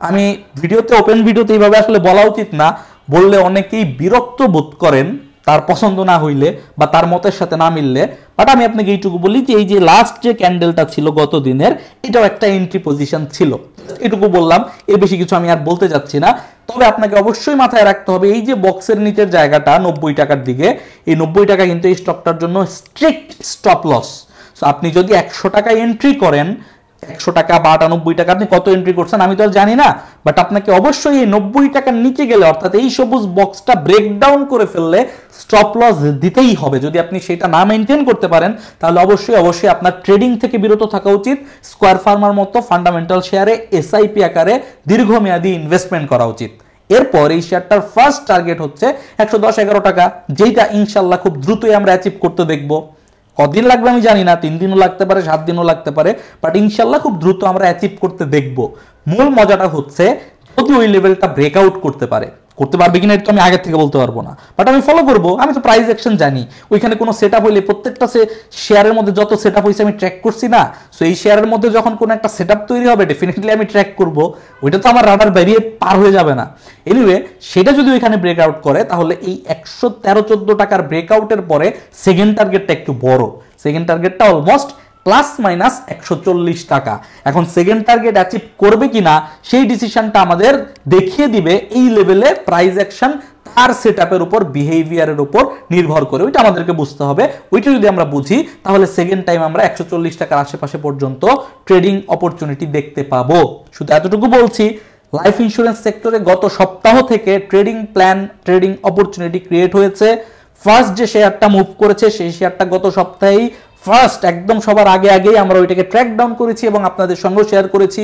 [SPEAKER 1] আমি ভিডিওতে, ওপেন ভিডিওতে এইভাবে আসলে বলা উচিত না, বললে অনেকেই বিরক্ত বোধ করেন তার পছন্দ না হইলে বা তার মতের সাথে না মিললে, বাট আমি আপনাকে এইটুকু বলি যে এই যে লাস্ট যে ক্যান্ডেলটা ছিল গত দিনের, এটাও একটা এন্ট্রি পজিশন ছিল। এটুকু বললাম, এর বেশি কিছু আমি আর বলতে যাচ্ছি না। তবে আপনাকে অবশ্যই মাথায় রাখতে হবে এই যে বক্সের নিচের জায়গাটা 90 টাকার দিকে, এই 90 টাকা কিন্তু এই স্টকটার জন্য স্ট্রিক্ট স্টপ লস। সো আপনি যদি 100 টাকা এন্ট্রি করেন, 100 টাকা বা 98 টাকা আপনি কত এন্ট্রি করছেন আমি তো আর জানি না, বাট আপনাকে অবশ্যই এই 90 টাকার নিচে গেলে, অর্থাৎ এই সবুজ বক্সটা ব্রেকডাউন করে ফেললে স্টপ লস দিতেই হবে। যদি আপনি সেটা না মেনটেন করতে পারেন তাহলে অবশ্যই আপনার ট্রেডিং থেকে বিরত থাকা উচিত। স্কয়ার ফার্মার মতো ফান্ডামেন্টাল শেয়ারে এসআইপি আকারে দীর্ঘমেয়াদী ইনভেস্টমেন্ট করা উচিত। এরপর এই শেয়ারটার ফার্স্ট টার্গেট হচ্ছে 110-11 টাকা, যেটা ইনশাল্লাহ খুব দ্রুতই আমরা অ্যাচিভ করতে দেখবো। কদিন লাগবে আমি জানি না, 3 দিনও লাগতে পারে, 7 দিনও লাগতে পারে, বাট ইনশাল্লাহ খুব দ্রুত আমরা অ্যাচিভ করতে দেখব। মূল মজাটা হচ্ছে যদি ওই লেভেলটা ব্রেকআউট করতে পারবে কিনা এটা আমি আগে থেকে বলতে পারবো না, বাট আমি ফলো করব। আমি তো প্রাইস অ্যাকশন জানি, ওইখানে কোনো সেটআপ হইলে প্রত্যেকটা শেয়ারের মধ্যে যত সেটআপ হয়েছে আমি ট্র্যাক করছি না। সো এই শেয়ারের মধ্যে যখন কোনো একটা সেটআপ তৈরি হবে ডেফিনেটলি আমি ট্র্যাক করব, ওইটা তো আমার রাডার বেরিয়ে পার হয়ে যাবে না। এনিওয়ে সেটা যদি ওইখানে ব্রেকআউট করে তাহলে এই 113-14 টাকার ব্রেকআউটের পরে সেকেন্ড টার্গেটটা একটু বড়, সেকেন্ড টার্গেটটা অলমোস্ট +-140 টাকা। এখন সেকেন্ড টার্গেট অ্যাচিভ করবে কিনা সেই ডিসিশনটা আমাদের দেখিয়ে দিবে এই লেভেলে প্রাইস অ্যাকশন তার সেটআপের উপর, বিহেভিয়ারের উপর নির্ভর করে। ওইটা আমাদেরকে বুঝতে হবে। ওইটা যদি আমরা বুঝি তাহলে সেকেন্ড টাইম আমরা 140 টাকার আশেপাশে পর্যন্ত ট্রেডিং অপরচুনিটি দেখতে পাবো। শুধু এতটুকু বলছি, লাইফ ইন্স্যুরেন্স সেক্টরে গত সপ্তাহ থেকে trading plan, trading opportunity create হয়েছে। ফার্স্ট যে শেয়ারটা মুভ করেছে সেই শেয়ারটা গত সপ্তাহেই ফার্স্ট একদম সবার আগেই আমরা ওইটাকে ট্র্যাক ডাউন করেছি এবং আপনাদের সঙ্গে শেয়ার করেছি।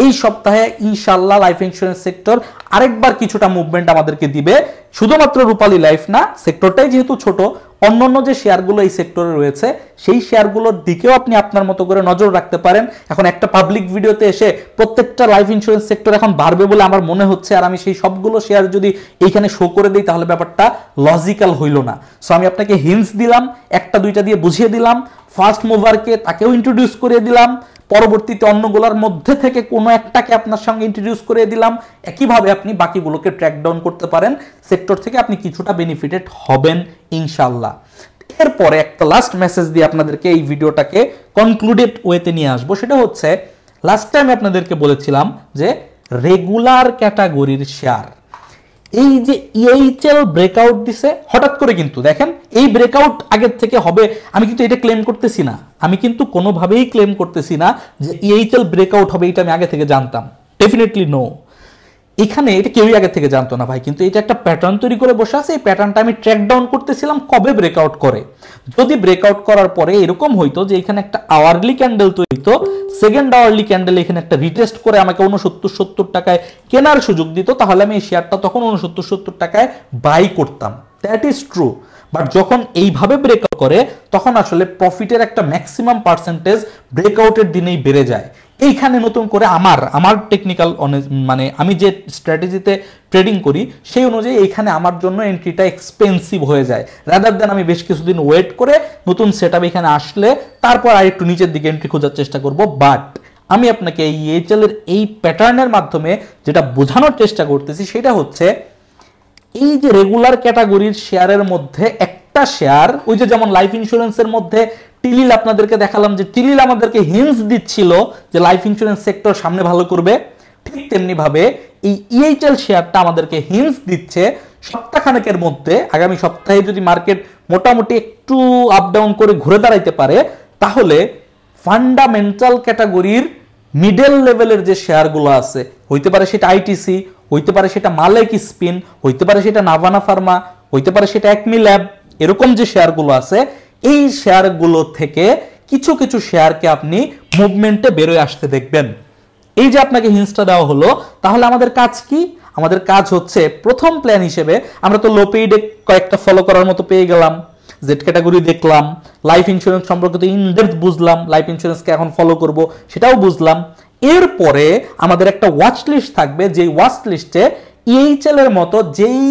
[SPEAKER 1] এই সপ্তাহে ইনশাআল্লাহ লাইফ ইন্স্যুরেন্স সেক্টর আরেকবার কিছুটা মুভমেন্ট আমাদেরকে দিবে। শুধুমাত্র রূপালী লাইফ না, সেক্টরটাই যেহেতু ছোট, অন্যান্য যে শেয়ারগুলো এই সেক্টরে রয়েছে সেই শেয়ারগুলোর দিকেও আপনি আপনার মতো করে নজর রাখতে পারেন। এখন একটা পাবলিক ভিডিওতে এসে প্রত্যেকটা লাইফ ইন্স্যুরেন্স সেক্টর এখন বাড়বে বলে আমার মনে হচ্ছে, আর আমি সেই সবগুলো শেয়ার যদি এইখানে শো করে দিই তাহলে ব্যাপারটা লজিক্যাল হইল না। সো আমি আপনাকে হিন্টস দিলাম, একটা দুইটা দিয়ে বুঝিয়ে দিলাম, ফার্স্ট মুভারকে তাকেও ইন্ট্রোডিউস করে দিলাম, পরবর্তীতে অন্যগুলোর মধ্যে থেকে কোনো একটাকে আপনার সঙ্গে ইন্ট্রোডিউস করে দিলাম। একইভাবে আপনি বাকিগুলোকে ট্র্যাক ডাউন করতে পারেন, সেক্টর থেকে আপনি কিছুটা বেনিফিটেড হবেন ইনশাআল্লাহ। এরপরে একটা লাস্ট মেসেজ দিয়ে আপনাদেরকে এই ভিডিওটাকে কনক্লুডেড ওয়েতে নিয়ে আসবো। সেটা হচ্ছে লাস্ট টাইম আপনাদেরকে বলেছিলাম যে রেগুলার ক্যাটাগরির শেয়ার, এই যে ইএইচএল ব্রেকআউট দিছে হঠাৎ করে, কিন্তু দেখেন এই ব্রেকআউট আগের থেকে হবে আমি কিন্তু এটা ক্লেম করতেছি না, আমি কিন্তু কোনোভাবেই ক্লেম করতেছি না যে ইএইচএল ব্রেকআউট হবে, এটা আমি আগে থেকে জানতাম, ডেফিনেটলি নো। এখানে এটা কেউই আগে থেকে জানতো না ভাই, কিন্তু এটা একটা প্যাটার্ন তৈরি করে বসে আছে। এই প্যাটার্নটা আমি ট্র্যাক ডাউন করতেছিলাম কবে ব্রেকআউট করে। যদি ব্রেকআউট করার পরে এরকম হইতো যে এখানে একটা আওয়ারলি ক্যান্ডেল তৈরি হইতো, সেকেন্ড আওয়ারলি ক্যান্ডেল এখানে একটা রিটেস্ট করে আমাকে 69-70 টাকায় কেনার সুযোগ দিত, তাহলে আমি এই শেয়ারটা তখন 69-70 টাকায় বাই করতাম, দ্যাট ইজ ট্রু। বাট যখন এইভাবে ব্রেকআউট করে তখন আসলে প্রফিটের একটা ম্যাক্সিমাম পার্সেন্টেজ ব্রেকআউটের দিনেই বেড়ে যায়। এইখানে নতুন করে আমার টেকনিক্যাল মানে আমি যে স্ট্র্যাটেজিতে ট্রেডিং করি সেই অনুযায়ী এইখানে আমার জন্য এন্ট্রিটা এক্সপেন্সিভ হয়ে যায়, রাদার দেন আমি বেশ কিছুদিন ওয়েট করে নতুন সেটআপ এখানে আসলে তারপর আর একটু নিচের দিকে এন্ট্রি খোঁজার চেষ্টা করব। বাট আমি আপনাকে এই ইএইচএল এর এই প্যাটার্নের মাধ্যমে যেটা বোঝানোর চেষ্টা করতেছি সেটা হচ্ছে এই যে রেগুলার ক্যাটাগরির শেয়ারের মধ্যে একটা শেয়ার, ওই যে যেমন লাইফ ইন্স্যুরেন্সের মধ্যে টিলিল আপনাদেরকে দেখালাম যে টিলিল আমাদেরকে হিন্টস দিচ্ছিল যে লাইফ ইন্স্যুরেন্স সেক্টর সামনে ভালো করবে, ঠিক তেমনি ভাবে এই ইএইচএল শেয়ারটা আমাদেরকে হিন্টস দিচ্ছে সপ্তাহখানেকের মধ্যে, আগামী সপ্তাহে যদি মার্কেট মোটামুটি একটু আপ ডাউন করে ঘুরে দাঁড়াইতে পারে, তাহলে ফান্ডামেন্টাল ক্যাটাগরির মিডল লেভেলের যে শেয়ারগুলো আছে, হইতে পারে সেটা আইটিসি, হইতে পারে সেটা মালেক স্পিন, হইতে পারে সেটা নাভানা ফার্মা, হইতে পারে সেটা একমি ল্যাব, এরকম যে শেয়ারগুলো আছে, এই শেয়ারগুলো থেকে কিছু কিছু শেয়ারকে আপনি মুভমেন্টে বেরোয় আসতে দেখবেন। এই যে আপনাকে হিন্টসটা দেওয়া হলো, তাহলে আমাদের কাজ কি? আমাদের কাজ হচ্ছে প্রথম প্ল্যান হিসেবে আমরা তো লো পেইডে কয়েকটা ফলো করার মতো পেয়ে গেলাম, জেড ক্যাটাগরি দেখলাম, লাইফ ইন্স্যুরেন্স সম্পর্কিত ইনডেপথ বুঝলাম, লাইফ ইন্স্যুরেন্সকে এখন ফলো করব সেটাও বুঝলাম। এরপরে আমাদের একটা ওয়াচ লিস্ট থাকবে, যে ওয়াচ লিস্টে ইএইচএল এর মতো যেই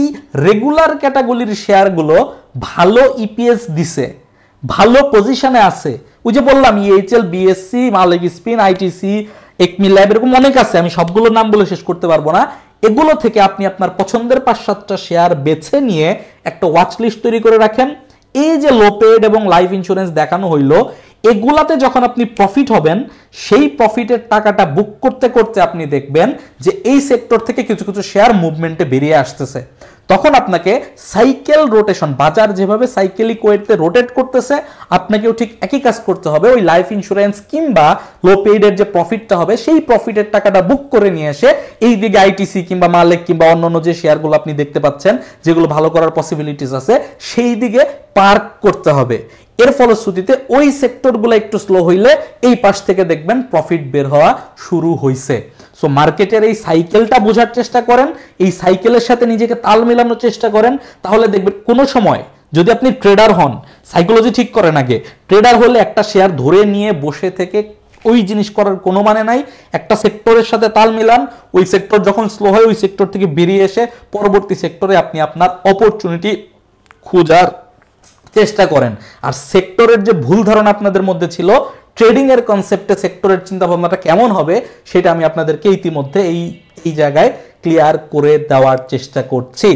[SPEAKER 1] রেগুলার ক্যাটাগরির শেয়ারগুলো ভালো ইপিএস দিছে, ভালো পজিশনে আছে, ওই যে বললাম ইএইচএল, বিএসসি, মালেক স্পিন, আইটিসি, একমি ল্যাব, এরকম অনেক আছে, আমি সবগুলোর নাম বলে শেষ করতে পারবো না। এগুলো থেকে আপনি আপনার পছন্দের 5-7টা শেয়ার বেছে নিয়ে একটা ওয়াচ লিস্ট তৈরি করে রাখেন। এই যে লো পেইড এবং লাইফ ইন্স্যুরেন্স দেখানো হইলো, এগুলাতে যখন আপনি প্রফিট হবেন, সেই প্রফিটের টাকাটা বুক করতে করতে আপনি দেখবেন যে এই সেক্টর থেকে কিছু কিছু শেয়ার মুভমেন্টে বেরিয়ে আসতেছে। তখন আপনাকে সাইকেল রোটেশন, বাজার যেভাবে সাইকেলিক ওয়েতে রোটেট করতেছে, আপনাকেও ঠিক একই কাজ করতে হবে। ওই লাইফ ইন্স্যুরেন্স কিংবা লো পেইডের যে প্রফিটটা হবে, সেই প্রফিটের টাকাটা বুক করে নিয়ে এসে এই দিকে আইটিসি কিংবা মালেক কিংবা অন্যান্য যে শেয়ারগুলো আপনি দেখতে পাচ্ছেন যেগুলো ভালো করার পসিবিলিটিস আছে, সেই দিকে পার্ক করতে হবে। এর ফলশ্রুতিতে ওই সেক্টরগুলো একটু স্লো হইলে এই পাশ থেকে দেখবেন প্রফিট বের হওয়া শুরু হইছে। সো মার্কেটের এই সাইকেলটা বোঝার চেষ্টা করেন, এই সাইকেলের সাথে নিজেকে তাল মেলানোর চেষ্টা করেন, তাহলে দেখবেন কোনো সময় যদি আপনি ট্রেডার হন, সাইকোলজি ঠিক করেন আগে, ট্রেডার হলে একটা শেয়ার ধরে নিয়ে বসে থেকে ওই জিনিস করার কোনো মানে নাই। একটা সেক্টরের সাথে তাল মিলান, ওই সেক্টর যখন স্লো হয় ওই সেক্টর থেকে বেরিয়ে এসে পরবর্তী সেক্টরে আপনি আপনার অপরচুনিটি খোঁজার চেষ্টা করেন। আর সেক্টরের যে ভুল ধারণা আপনাদের মধ্যে ছিল, ট্রেডিং এর কনসেপ্টে সেক্টরের চিন্তা ভাবনাটা কেমন হবে, সেটা আমি আপনাদেরকে ইতিমধ্যে এই জায়গায় ক্লিয়ার করে দেওয়ার চেষ্টা করছি।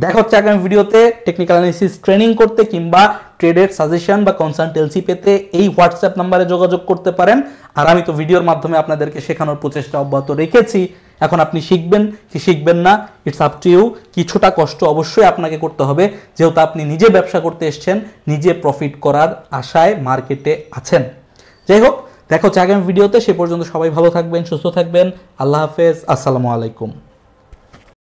[SPEAKER 1] দেখা হচ্ছে আগামী ভিডিওতে। টেকনিক্যাল অ্যানালিসিস ট্রেনিং করতে কিংবা ট্রেডের সাজেশন বা কনসালটেন্সি পেতে এই হোয়াটসঅ্যাপ নাম্বারে যোগাযোগ করতে পারেন। আর আমি তো ভিডিওর মাধ্যমে আপনাদেরকে শেখানোর প্রচেষ্টা অব্যাহত রেখেছি। এখন আপনি শিখবেন কি শিখবেন না, ইটস আপ টু ইউ। কিছুটা কষ্ট অবশ্যই আপনাকে করতে হবে, যেহেতু আপনি নিজে ব্যবসা করতে এসেছেন, নিজে প্রফিট করার আশায় মার্কেটে আছেন। যাই হোক, দেখা হচ্ছে আগামী ভিডিওতে। সে পর্যন্ত সবাই ভালো থাকবেন, সুস্থ থাকবেন। আল্লাহ হাফেজ, আসসালামু আলাইকুম।